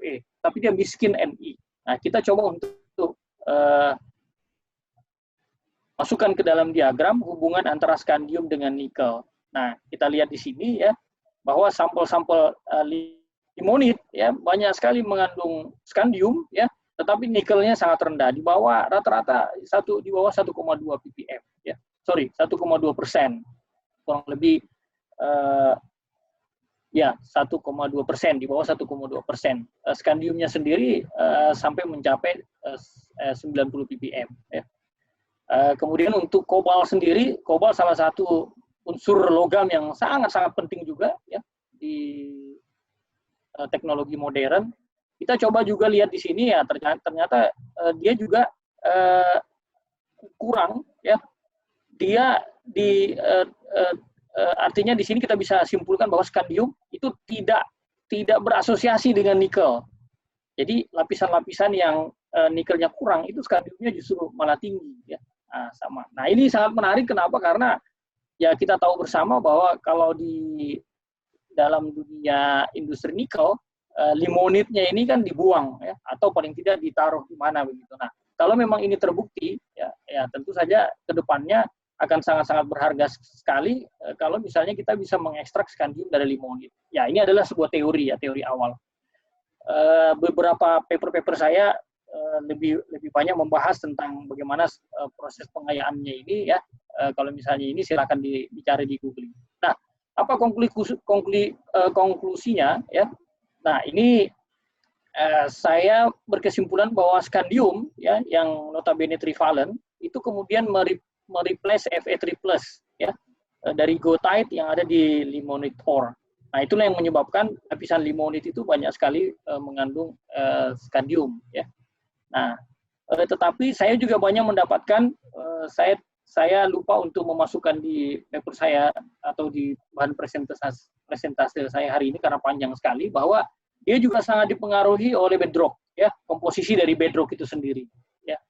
Fe, tapi dia miskin Ni. Nah, kita coba untuk masukkan ke dalam diagram hubungan antara skandium dengan nikel. Nah, kita lihat di sini, ya, bahwa sampel-sampel limonit, ya, banyak sekali mengandung skandium, ya, tetapi nikelnya sangat rendah, di bawah rata-rata di bawah 1,2 ppm, ya. Sorry, 1,2%, kurang lebih, ya, 1,2%, di bawah 1,2%. Skandiumnya sendiri sampai mencapai 90 ppm, ya. Kemudian untuk kobal sendiri, kobal salah satu unsur logam yang sangat-sangat penting juga, ya, di teknologi modern. Kita coba juga lihat di sini, ya, ternyata dia juga kurang, ya. Dia artinya di sini kita bisa simpulkan bahwa skandium itu tidak berasosiasi dengan nikel. Jadi lapisan-lapisan yang nikelnya kurang itu skandiumnya justru malah tinggi, ya. Nah, sama. Nah, ini sangat menarik, kenapa? Karena ya kita tahu bersama bahwa kalau di dalam dunia industri nikel, limonitnya ini kan dibuang, ya, atau paling tidak ditaruh di mana begitu. Nah, kalau memang ini terbukti, ya tentu saja ke depannya akan sangat-sangat berharga sekali kalau misalnya kita bisa mengekstrak skandium dari limonit. Ya, ini adalah sebuah teori, ya, teori awal. Beberapa paper-paper saya lebih banyak membahas tentang bagaimana proses pengayaannya ini, ya. Kalau misalnya ini silakan dicari di Google. Nah, apa konklusinya, ya? Nah, ini saya berkesimpulan bahwa skandium, ya, yang notabene trivalent itu kemudian mereplace Fe3+, ya, dari goethite yang ada di limonite ore. Nah, itulah yang menyebabkan lapisan limonit itu banyak sekali mengandung skandium, ya. Nah, tetapi saya juga banyak mendapatkan, saya lupa untuk memasukkan di paper saya atau di bahan presentasi saya hari ini karena panjang sekali, bahwa dia juga sangat dipengaruhi oleh bedrock, ya, komposisi dari bedrock itu sendiri, ya.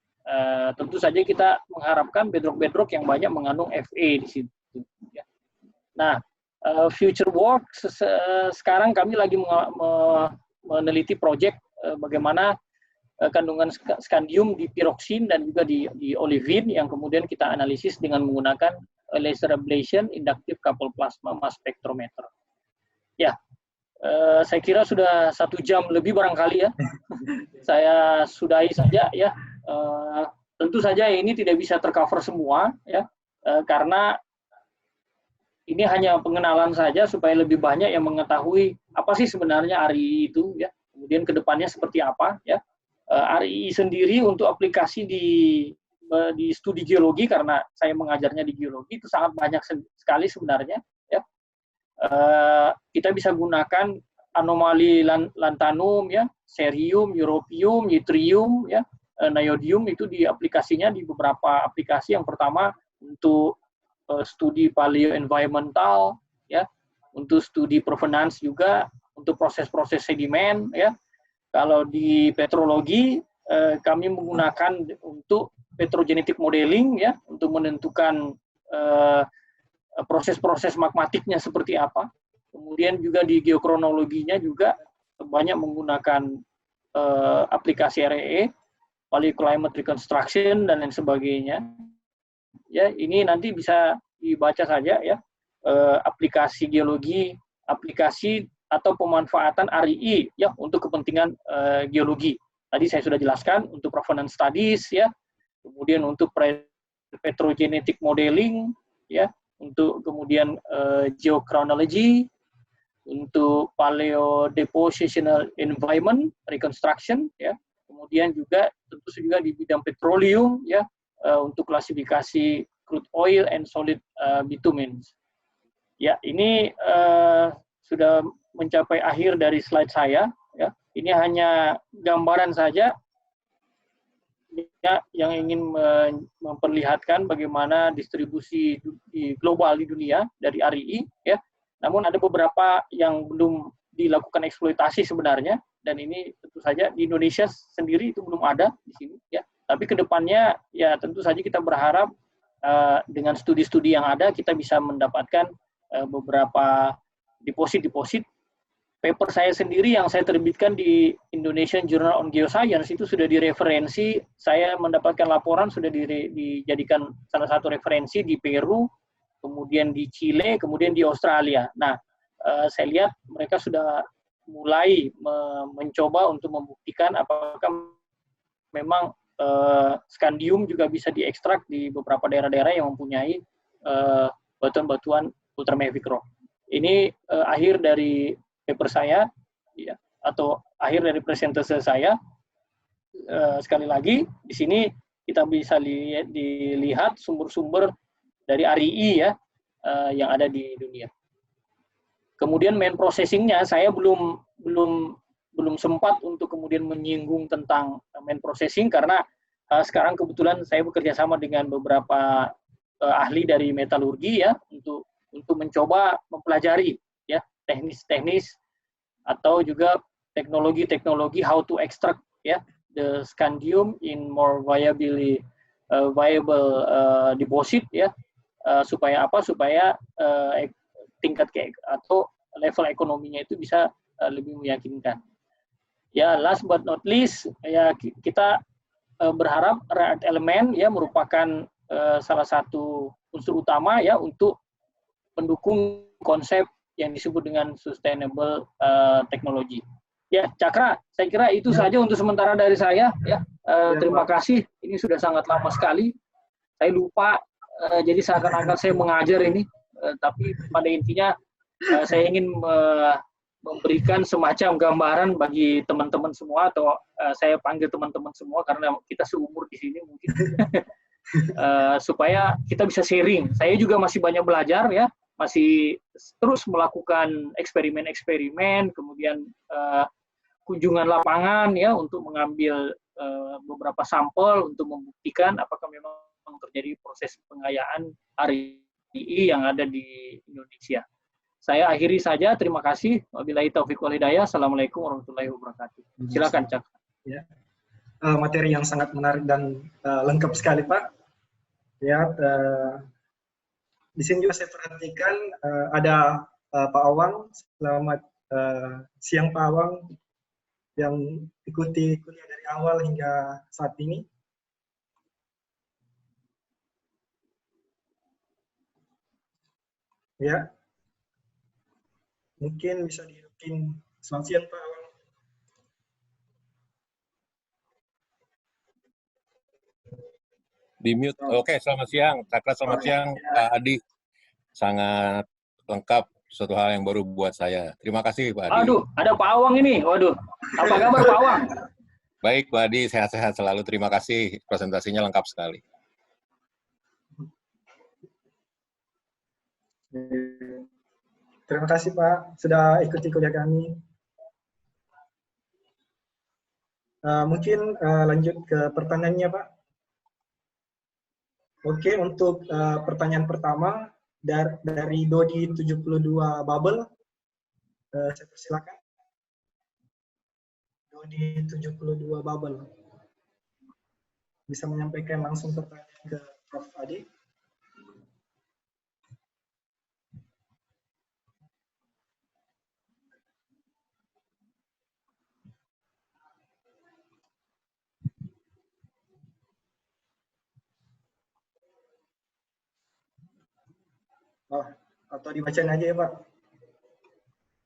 Tentu saja kita mengharapkan bedrock yang banyak mengandung Fe di situ, ya. Nah, future work sekarang kami lagi meneliti proyek bagaimana kandungan skandium di piroksin dan juga di olivin yang kemudian kita analisis dengan menggunakan laser ablation inductive coupled plasma mass spectrometer. Ya, saya kira sudah 1 jam lebih barangkali, ya. Saya sudahi saja, ya. Tentu saja ini tidak bisa tercover semua, ya, karena ini hanya pengenalan saja supaya lebih banyak yang mengetahui apa sih sebenarnya RII itu ya, kemudian kedepannya seperti apa ya. RII sendiri untuk aplikasi di studi geologi, karena saya mengajarnya di geologi, itu sangat banyak sekali sebenarnya ya. Kita bisa gunakan anomali lantanum ya, cerium, europium, yttrium ya, neodymium, itu di aplikasinya di beberapa aplikasi. Yang pertama untuk studi paleo-environmental ya, untuk studi provenance juga, untuk proses-proses sedimen ya. Kalau di petrologi kami menggunakan untuk petrogenetic modeling ya, untuk menentukan proses-proses magmatiknya seperti apa. Kemudian juga di geokronologinya juga banyak menggunakan aplikasi REE, paleoclimate reconstruction dan lain sebagainya. Ya, ini nanti bisa dibaca saja ya, aplikasi geologi, aplikasi atau pemanfaatan RII ya untuk kepentingan geologi. Tadi saya sudah jelaskan untuk provenance studies ya, kemudian untuk petrogenetic modeling ya, untuk kemudian geochronology, untuk paleodepositional environment reconstruction ya, kemudian juga tentu juga di bidang petroleum ya, untuk klasifikasi crude oil and solid bitumen. Ya, ini sudah mencapai akhir dari slide saya ya. Ini hanya gambaran saja ya, yang ingin memperlihatkan bagaimana distribusi di global di dunia dari RII ya. Namun ada beberapa yang belum dilakukan eksploitasi sebenarnya, dan ini tentu saja di Indonesia sendiri itu belum ada di sini ya. Tapi kedepannya ya tentu saja kita berharap dengan studi-studi yang ada kita bisa mendapatkan beberapa deposit. Paper saya sendiri yang saya terbitkan di Indonesian Journal on Geoscience itu sudah direferensi, saya mendapatkan laporan sudah dijadikan salah satu referensi di Peru, kemudian di Chile, kemudian di Australia. Nah, saya lihat mereka sudah mulai mencoba untuk membuktikan apakah memang skandium juga bisa diekstrak di beberapa daerah-daerah yang mempunyai batuan-batuan ultramafic rock. Ini akhir dari paper saya, ya, atau akhir dari presentase saya. Sekali lagi, di sini kita bisa dilihat sumber-sumber dari RII ya, yang ada di dunia. Kemudian main processing-nya saya belum sempat untuk kemudian menyinggung tentang main processing, karena sekarang kebetulan saya bekerja sama dengan beberapa ahli dari metalurgi ya, untuk mencoba mempelajari ya teknis-teknis atau juga teknologi-teknologi how to extract ya the scandium in more viable deposit ya, supaya tingkat atau level ekonominya itu bisa lebih meyakinkan. Ya, last but not least ya, kita berharap rare earth element ya merupakan salah satu unsur utama ya untuk mendukung konsep yang disebut dengan sustainable technology. Ya, Cakra, saya kira itu saja untuk sementara dari saya. Ya, terima kasih. Ini sudah sangat lama sekali. Saya lupa, jadi seakan-akan saya mengajar ini. Tapi pada intinya saya ingin memberikan semacam gambaran bagi teman-teman semua, atau saya panggil teman-teman semua karena kita seumur di sini mungkin, supaya kita bisa sharing. Saya juga masih banyak belajar ya, masih terus melakukan eksperimen-eksperimen, kemudian kunjungan lapangan ya untuk mengambil beberapa sampel untuk membuktikan apakah memang terjadi proses pengayaan RII yang ada di Indonesia. Saya akhiri saja, terima kasih. Wabillahi taufiq wal hidayah. Assalamualaikum warahmatullahi wabarakatuh. Silakan, Cak. Ya. Materi yang sangat menarik dan lengkap sekali, Pak. Ya, di sini juga saya perhatikan ada Pak Awang. Selamat siang, Pak Awang, yang ikuti kuliah dari awal hingga saat ini. Ya, mungkin bisa dihidupin. Selamat siang, Pak Awang. Di mute. Oke, selamat siang. Cakra, selamat siang. Pak Adi, sangat lengkap suatu hal yang baru buat saya. Terima kasih Pak Adi. Aduh, ada Pak Awang ini. Waduh, apa kabar Pak Awang? Baik Pak Adi, sehat-sehat selalu. Terima kasih, presentasinya lengkap sekali. Terima kasih Pak sudah ikuti kuliah kami. Mungkin lanjut ke pertanyaannya Pak. Oke, untuk pertanyaan pertama dari Dodi 72 Bubble, saya persilakan. Dodi 72 Bubble bisa menyampaikan langsung pertanyaan ke Prof. Adi. Oh, atau dibacain aja ya Pak?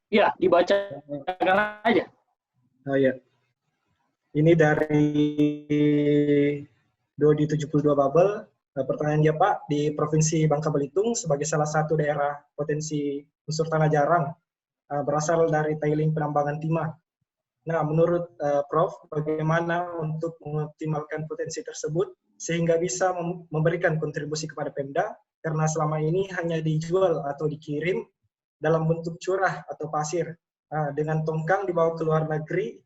Ya, dibacakan aja. Oh iya. Ini dari Dodi 72 Bubble. Pertanyaan dia Pak, di Provinsi Bangka Belitung sebagai salah satu daerah potensi unsur tanah jarang berasal dari tailing penambangan timah. Nah, menurut Prof, bagaimana untuk mengoptimalkan potensi tersebut sehingga bisa memberikan kontribusi kepada Pemda, karena selama ini hanya dijual atau dikirim dalam bentuk curah atau pasir dengan tongkang dibawa ke luar negeri.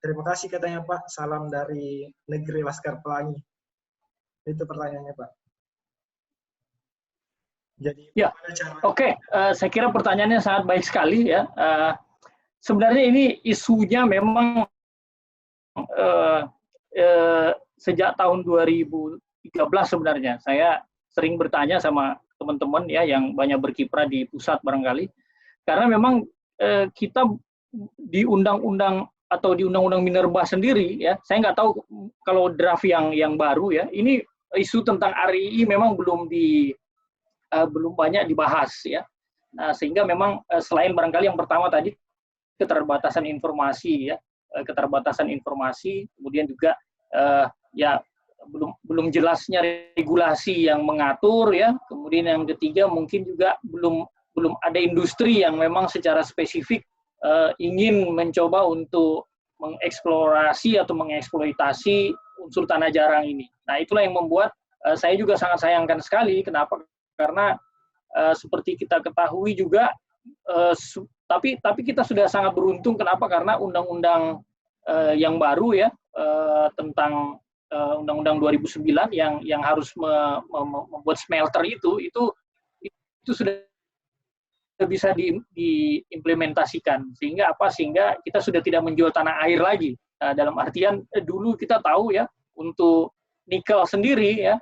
Terima kasih katanya Pak, salam dari negeri Laskar Pelangi. Itu pertanyaannya Pak. Jadi ya, cara... Oke, saya kira pertanyaannya sangat baik sekali ya. Sebenarnya ini isunya memang sejak tahun 2013 sebenarnya. Saya sering bertanya sama teman-teman ya yang banyak berkiprah di pusat barangkali. Karena memang kita di undang-undang atau di undang-undang minerba sendiri ya, saya nggak tahu kalau draft yang baru ya, ini isu tentang RII memang belum banyak dibahas ya. Nah, sehingga memang selain barangkali yang pertama tadi keterbatasan informasi ya, kemudian juga ya belum jelasnya regulasi yang mengatur ya, kemudian yang ketiga mungkin juga belum ada industri yang memang secara spesifik ingin mencoba untuk mengeksplorasi atau mengeksploitasi unsur tanah jarang ini. Nah, itulah yang membuat saya juga sangat sayangkan sekali. Kenapa? Karena seperti kita ketahui juga, tapi kita sudah sangat beruntung. Kenapa? Karena undang-undang yang baru ya tentang Undang-Undang 2009 yang harus membuat smelter itu sudah bisa diimplementasikan, sehingga kita sudah tidak menjual tanah air lagi. Dalam artian dulu kita tahu ya, untuk nikel sendiri ya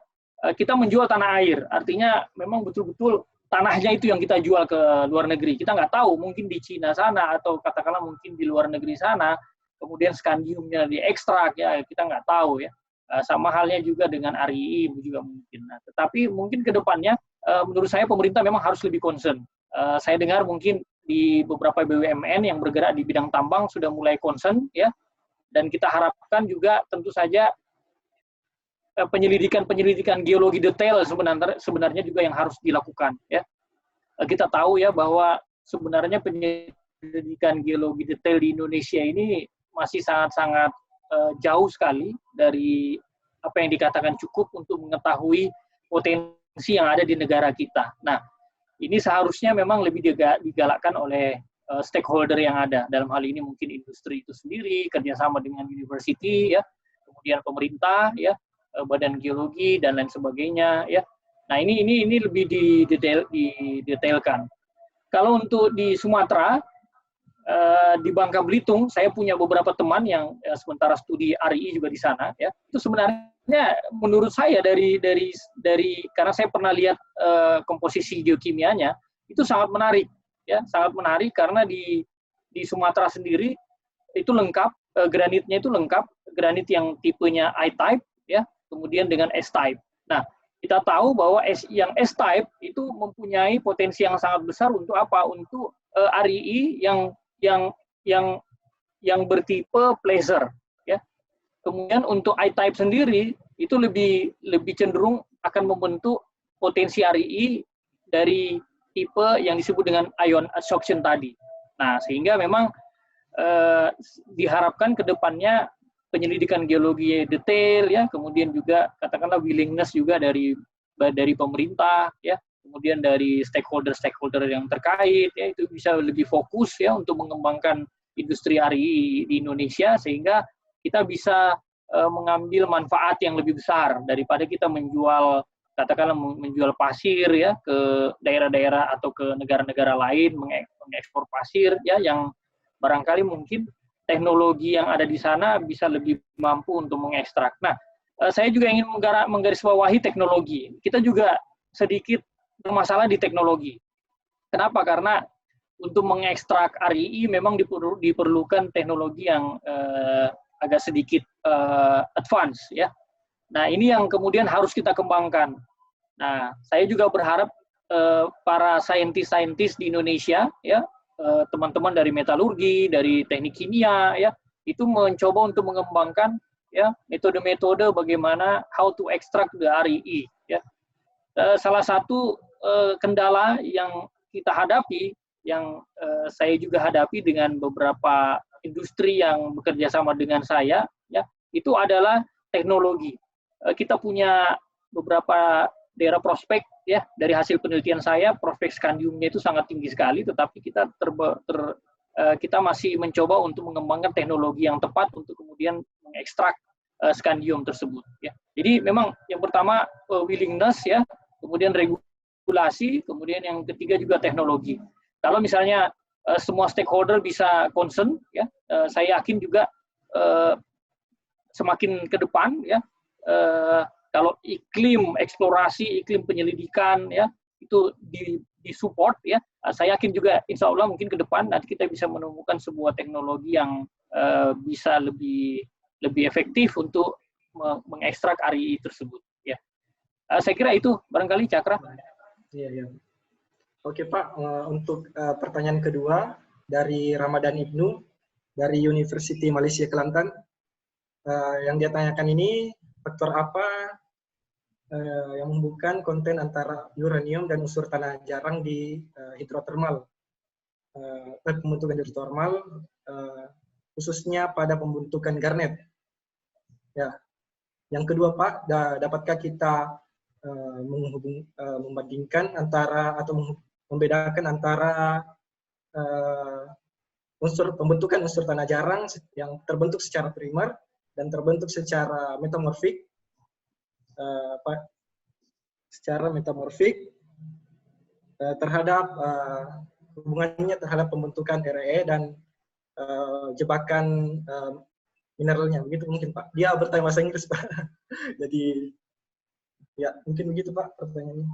kita menjual tanah air, artinya memang betul-betul tanahnya itu yang kita jual ke luar negeri. Kita nggak tahu, mungkin di Cina sana atau katakanlah mungkin di luar negeri sana, kemudian skandiumnya diekstrak ya, kita nggak tahu ya. Sama halnya juga dengan RII juga mungkin. Nah, tetapi mungkin ke depannya menurut saya pemerintah memang harus lebih concern. Saya dengar mungkin di beberapa BUMN yang bergerak di bidang tambang sudah mulai concern ya, dan kita harapkan juga tentu saja penyelidikan geologi detail sebenarnya juga yang harus dilakukan ya. Kita tahu ya bahwa sebenarnya penyelidikan geologi detail di Indonesia ini masih sangat-sangat jauh sekali dari apa yang dikatakan cukup untuk mengetahui potensi yang ada di negara kita. Nah, ini seharusnya memang lebih digalakkan oleh stakeholder yang ada. Dalam hal ini mungkin industri itu sendiri, kerjasama dengan university, ya, kemudian pemerintah, ya, badan geologi dan lain sebagainya, ya. Nah, ini lebih didetailkan. Kalau untuk di Sumatera, di Bangka Belitung, saya punya beberapa teman yang sementara studi RII juga di sana, ya. Itu sebenarnya menurut saya dari karena saya pernah lihat komposisi geokimianya, itu sangat menarik, ya, sangat menarik karena di Sumatera sendiri itu lengkap, granitnya itu lengkap, granit yang tipenya I-type, ya, kemudian dengan S-type. Nah, kita tahu bahwa yang S-type itu mempunyai potensi yang sangat besar untuk apa? Untuk RII yang bertipe pleasure, ya. Kemudian untuk I-type sendiri itu lebih cenderung akan membentuk potensi RII dari tipe yang disebut dengan ion adsorption tadi. Nah, sehingga memang diharapkan ke depannya penyelidikan geologi detail ya, kemudian juga katakanlah willingness juga dari pemerintah ya, kemudian dari stakeholder yang terkait ya, itu bisa lebih fokus ya untuk mengembangkan industri RI di Indonesia, sehingga kita bisa mengambil manfaat yang lebih besar daripada kita menjual, katakanlah menjual pasir ya ke daerah-daerah atau ke negara-negara lain, mengekspor pasir ya yang barangkali mungkin teknologi yang ada di sana bisa lebih mampu untuk mengekstrak. Nah, saya juga ingin menggarisbawahi teknologi. Kita juga sedikit bermasalah di teknologi. Kenapa? Karena untuk mengekstrak RII memang diperlukan teknologi yang agak sedikit advance ya. Nah, ini yang kemudian harus kita kembangkan. Nah, saya juga berharap para saintis-saintis di Indonesia ya, teman-teman dari metalurgi, dari teknik kimia ya, itu mencoba untuk mengembangkan ya metode-metode bagaimana how to extract the RII ya. Salah satu kendala yang kita hadapi, yang saya juga hadapi dengan beberapa industri yang bekerja sama dengan saya ya, itu adalah teknologi. Kita punya beberapa daerah prospek ya, dari hasil penelitian saya prospek skandiumnya itu sangat tinggi sekali, tetapi kita kita masih mencoba untuk mengembangkan teknologi yang tepat untuk kemudian mengekstrak skandium tersebut ya. Jadi memang yang pertama willingness ya, kemudian regulasi, kemudian yang ketiga juga teknologi. Kalau misalnya semua stakeholder bisa concern ya, saya yakin juga semakin ke depan ya, kalau iklim eksplorasi, iklim penyelidikan ya itu disupport ya, saya yakin juga insya Allah mungkin ke depan nanti kita bisa menemukan sebuah teknologi yang bisa lebih efektif untuk mengekstrak RII tersebut ya. Saya kira itu barangkali Cakra. Iya, iya. Oke Pak, untuk pertanyaan kedua dari Ramadan Ibnu dari University Malaysia Kelantan, yang dia tanyakan ini, faktor apa yang menghubungkan konten antara uranium dan unsur tanah jarang di hidrotermal, pembentukan hidrotermal, khususnya pada pembentukan garnet. Ya. Yang kedua Pak, dapatkah kita membandingkan antara atau membedakan antara pembentukan unsur tanah jarang yang terbentuk secara primer dan terbentuk secara metamorfik, terhadap hubungannya terhadap pembentukan RE dan jebakan mineralnya, begitu mungkin Pak. Dia bertanya bahasa Inggris Pak. Jadi ya mungkin begitu Pak pertanyaannya.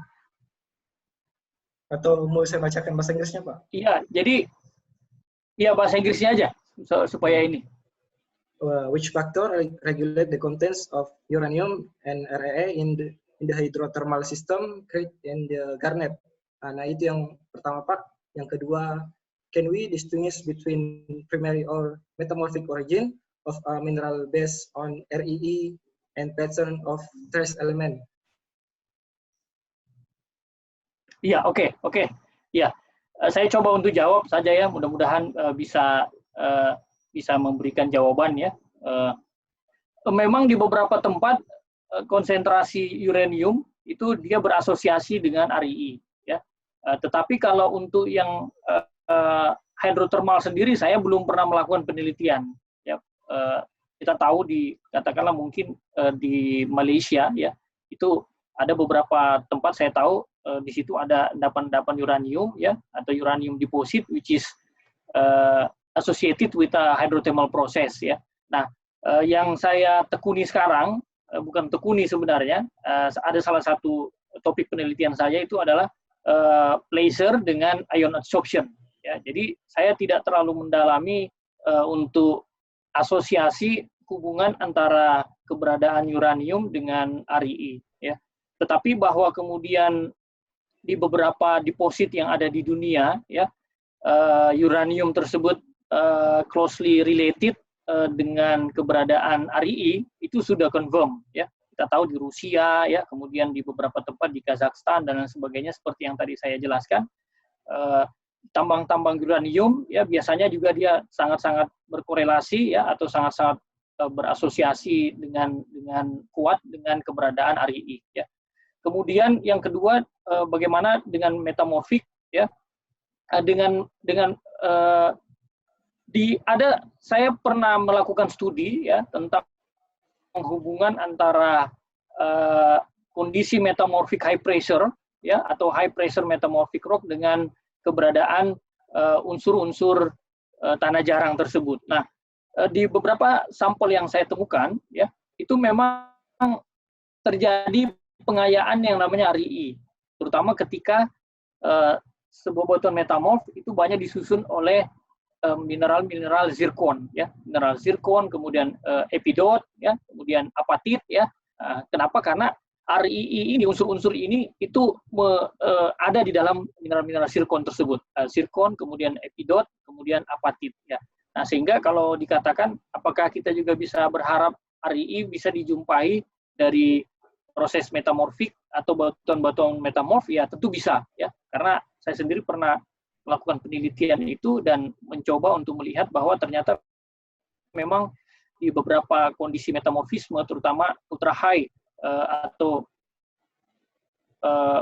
Atau mau saya bacakan bahasa Inggrisnya Pak? Iya, jadi ya bahasa Inggrisnya aja supaya ini. Which factor regulate the contents of uranium and REE in the hydrothermal system in the garnet? Nah itu yang pertama Pak. Yang kedua, can we distinguish between primary or metamorphic origin of a mineral based on REE and pattern of trace element? Iya, oke. Ya, saya coba untuk jawab saja ya. Mudah-mudahan bisa memberikan jawaban ya. Memang di beberapa tempat konsentrasi uranium itu dia berasosiasi dengan RII ya. Tetapi kalau untuk yang hidrotermal sendiri saya belum pernah melakukan penelitian ya. Kita tahu katakanlah mungkin di Malaysia ya, itu ada beberapa tempat saya tahu di situ ada endapan-endapan uranium ya, atau uranium deposit which is associated with a hydrothermal process ya. Nah, yang saya tekuni sekarang, bukan tekuni sebenarnya, ada salah satu topik penelitian saya itu adalah laser dengan ion adsorption ya. Jadi saya tidak terlalu mendalami untuk asosiasi hubungan antara keberadaan uranium dengan RII ya. Tetapi bahwa kemudian di beberapa deposit yang ada di dunia ya, uranium tersebut closely related dengan keberadaan RII itu sudah confirm ya. Kita tahu di Rusia ya, kemudian di beberapa tempat di Kazakhstan dan lain sebagainya seperti yang tadi saya jelaskan. tambang-tambang uranium ya biasanya juga dia sangat-sangat berkorelasi ya atau sangat-sangat berasosiasi dengan kuat dengan keberadaan RII ya. Kemudian yang kedua bagaimana dengan metamorfik ya saya pernah melakukan studi ya tentang hubungan antara kondisi metamorfik high pressure ya atau high pressure metamorphic rock dengan keberadaan unsur-unsur tanah jarang tersebut. Nah, di beberapa sampel yang saya temukan ya itu memang terjadi pengayaan yang namanya RII, terutama ketika sebuah batuan metamorf itu banyak disusun oleh mineral-mineral zirkon ya, mineral zirkon, kemudian epidot ya, kemudian apatit ya. Kenapa? Karena RII ini, unsur-unsur ini itu ada di dalam mineral-mineral zirkon tersebut. Zirkon, kemudian epidot, kemudian apatit ya. Nah, sehingga kalau dikatakan apakah kita juga bisa berharap RII bisa dijumpai dari proses metamorfik atau batuan-batuan metamorf, ya tentu bisa ya. Karena saya sendiri pernah melakukan penelitian itu dan mencoba untuk melihat bahwa ternyata memang di beberapa kondisi metamorfisme, terutama ultra high atau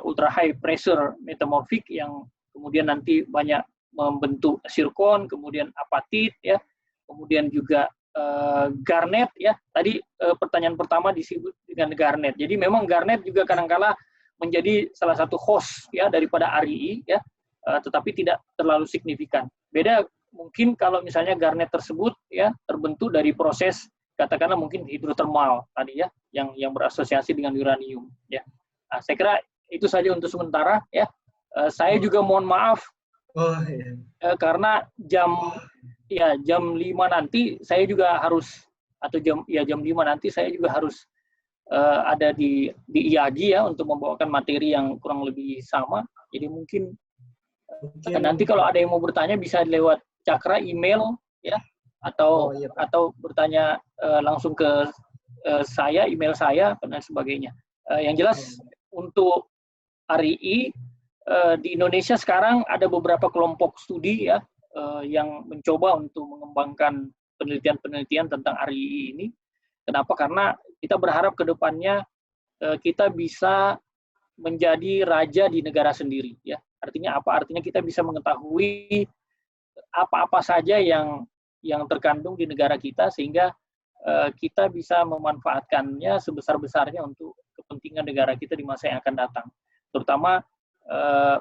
ultra high pressure metamorfik yang kemudian nanti banyak membentuk zirkon, kemudian apatit ya, kemudian juga garnet ya. Tadi pertanyaan pertama disebut dengan garnet. Jadi memang garnet juga kadang-kala menjadi salah satu host ya daripada RII ya, tetapi tidak terlalu signifikan. Beda mungkin kalau misalnya garnet tersebut ya terbentuk dari proses katakanlah mungkin hidrotermal tadi ya yang berasosiasi dengan uranium ya. Nah, saya kira itu saja untuk sementara ya. Saya juga mohon maaf karena jam 5 nanti saya juga harus atau jam 5 nanti saya juga harus ada di IAGI ya untuk membawakan materi yang kurang lebih sama. Jadi mungkin nanti kalau ada yang mau bertanya bisa lewat Cakra email ya atau bertanya langsung ke saya, email saya dan sebagainya. Yang jelas untuk RII di Indonesia sekarang ada beberapa kelompok studi ya yang mencoba untuk mengembangkan penelitian-penelitian tentang RII ini. Kenapa? Karena kita berharap ke depannya kita bisa menjadi raja di negara sendiri ya. Artinya apa? Artinya kita bisa mengetahui apa-apa saja yang terkandung di negara kita sehingga kita bisa memanfaatkannya sebesar-besarnya untuk kepentingan negara kita di masa yang akan datang. Terutama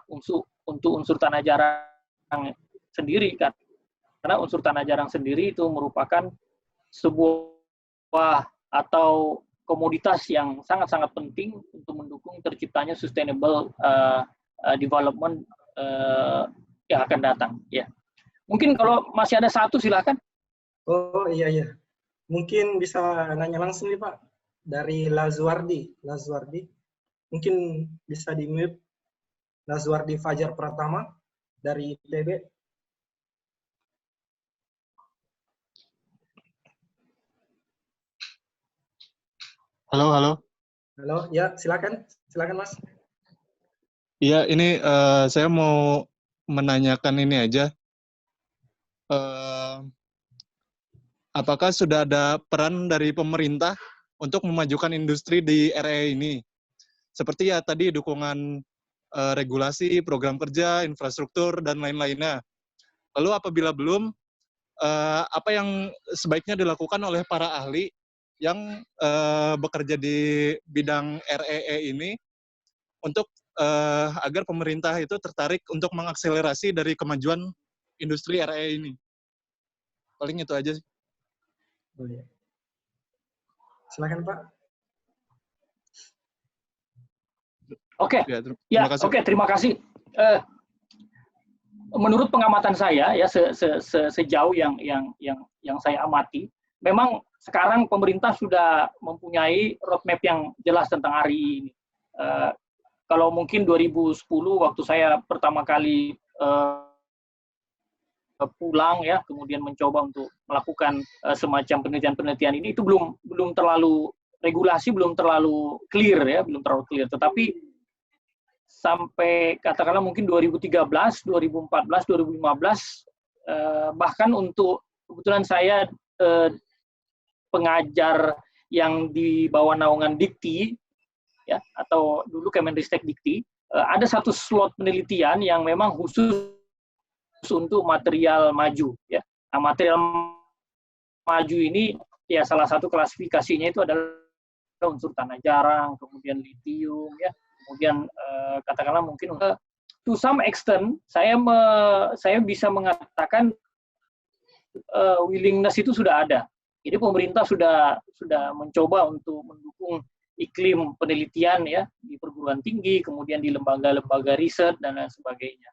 untuk unsur tanah jarang sendiri kan. Karena unsur tanah jarang sendiri itu merupakan sebuah atau komoditas yang sangat-sangat penting untuk mendukung terciptanya sustainable development yang akan datang ya. Mungkin kalau masih ada satu silakan. Oh iya. Mungkin bisa nanya langsung nih Pak dari Lazuardi. Mungkin bisa di-mute. Lazuardi Fajar Pratama dari ITB. Halo. Halo, ya silakan Mas. Iya, ini saya mau menanyakan ini aja. Apakah sudah ada peran dari pemerintah untuk memajukan industri di RE ini? Seperti ya tadi dukungan regulasi, program kerja, infrastruktur, dan lain-lainnya. Lalu apabila belum, apa yang sebaiknya dilakukan oleh para ahli yang bekerja di bidang REE ini untuk agar pemerintah itu tertarik untuk mengakselerasi dari kemajuan industri REE ini? Paling itu aja sih. Boleh. Silakan Pak. Oke. Ya, terima kasih. Oke, terima kasih. Menurut pengamatan saya ya sejauh yang saya amati, memang sekarang pemerintah sudah mempunyai roadmap yang jelas tentang RII ini. Kalau mungkin 2010 waktu saya pertama kali pulang ya, kemudian mencoba untuk melakukan semacam penelitian ini itu belum terlalu regulasi belum terlalu clear ya, tetapi sampai katakanlah mungkin 2013, 2014, 2015, bahkan untuk kebetulan saya pengajar yang di bawah naungan Dikti, ya, atau dulu Kemenristek Dikti, ada satu slot penelitian yang memang khusus untuk material maju. Ya. Nah, material maju ini ya salah satu klasifikasinya itu adalah unsur tanah jarang, kemudian litium, ya, kemudian katakanlah mungkin to some extent saya bisa mengatakan willingness itu sudah ada. Jadi pemerintah sudah mencoba untuk mendukung iklim penelitian ya di perguruan tinggi, kemudian di lembaga-lembaga riset dan lain sebagainya.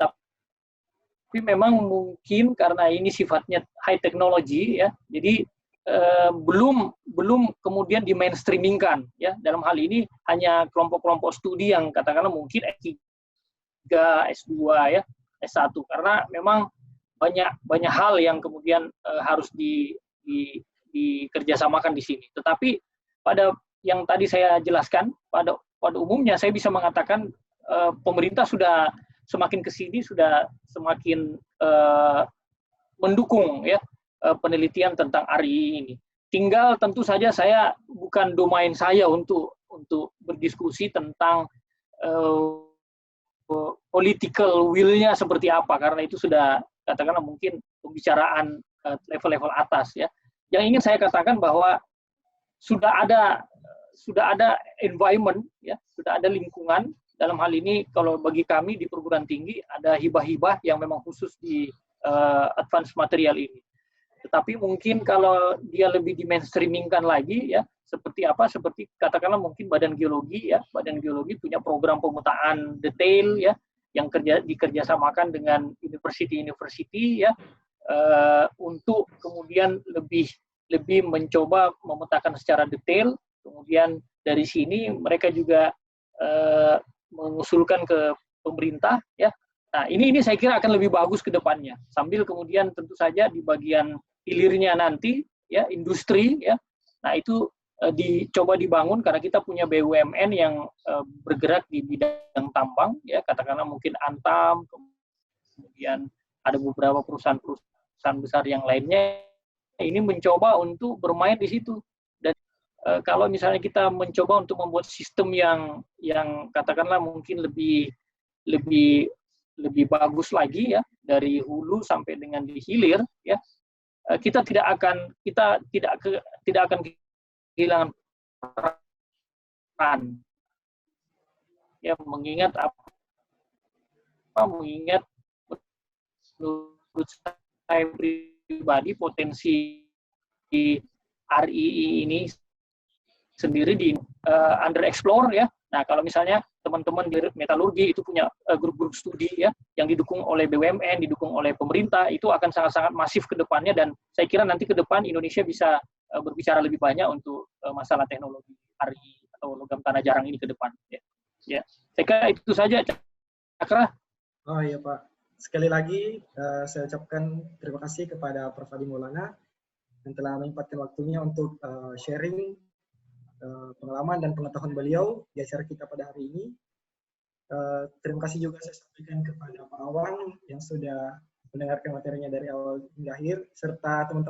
Tapi memang mungkin karena ini sifatnya high technology ya, jadi belum kemudian di mainstreamingkan ya. Dalam hal ini hanya kelompok-kelompok studi yang katakanlah mungkin S3, S2 ya, S1, karena memang banyak hal yang kemudian harus dikerjasamakan di sini. Tetapi pada yang tadi saya jelaskan, pada umumnya saya bisa mengatakan pemerintah sudah semakin ke sini sudah semakin mendukung ya penelitian tentang RII ini. Tinggal tentu saja saya bukan domain saya untuk berdiskusi tentang political will-nya seperti apa, karena itu sudah katakanlah mungkin pembicaraan level-level atas ya. Yang ingin saya katakan bahwa sudah ada environment ya, sudah ada lingkungan. Dalam hal ini kalau bagi kami di perguruan tinggi ada hibah-hibah yang memang khusus di advanced material ini. Tetapi mungkin kalau dia lebih di mainstreamingkan lagi ya, seperti apa? Seperti katakanlah mungkin Badan Geologi ya, Badan Geologi punya program pemetaan detail ya, yang dikerjasamakan dengan university ya, untuk kemudian lebih mencoba memetakan secara detail. Kemudian dari sini mereka juga mengusulkan ke pemerintah ya. Nah, ini saya kira akan lebih bagus ke depannya. Sambil kemudian tentu saja di bagian hilirnya nanti ya industri ya. Nah, itu dicoba dibangun karena kita punya BUMN yang bergerak di bidang tambang ya, katakanlah mungkin Antam, kemudian ada beberapa perusahaan besar yang lainnya. Ini mencoba untuk bermain di situ. Dan kalau misalnya kita mencoba untuk membuat sistem yang katakanlah mungkin lebih bagus lagi ya, dari hulu sampai dengan di hilir ya, kita tidak akan kehilangan peran ya, mengingat menurut saya pribadi potensi RII ini sendiri di underexplore ya. Nah, kalau misalnya teman-teman di metalurgi itu punya grup-grup studi ya yang didukung oleh BUMN, didukung oleh pemerintah, itu akan sangat-sangat masif ke depannya, dan saya kira nanti ke depan Indonesia bisa berbicara lebih banyak untuk masalah teknologi RII atau logam tanah jarang ini ke depan ya. Ya, saya kira itu saja, Cakra. Oh iya Pak, sekali lagi saya ucapkan terima kasih kepada Prof. Adi Maulana yang telah menyempatkan waktunya untuk sharing pengalaman dan pengetahuan beliau di acara kita pada hari ini. Terima kasih juga saya sampaikan kepada Pak Awang yang sudah mendengarkan materinya dari awal hingga akhir, serta teman-teman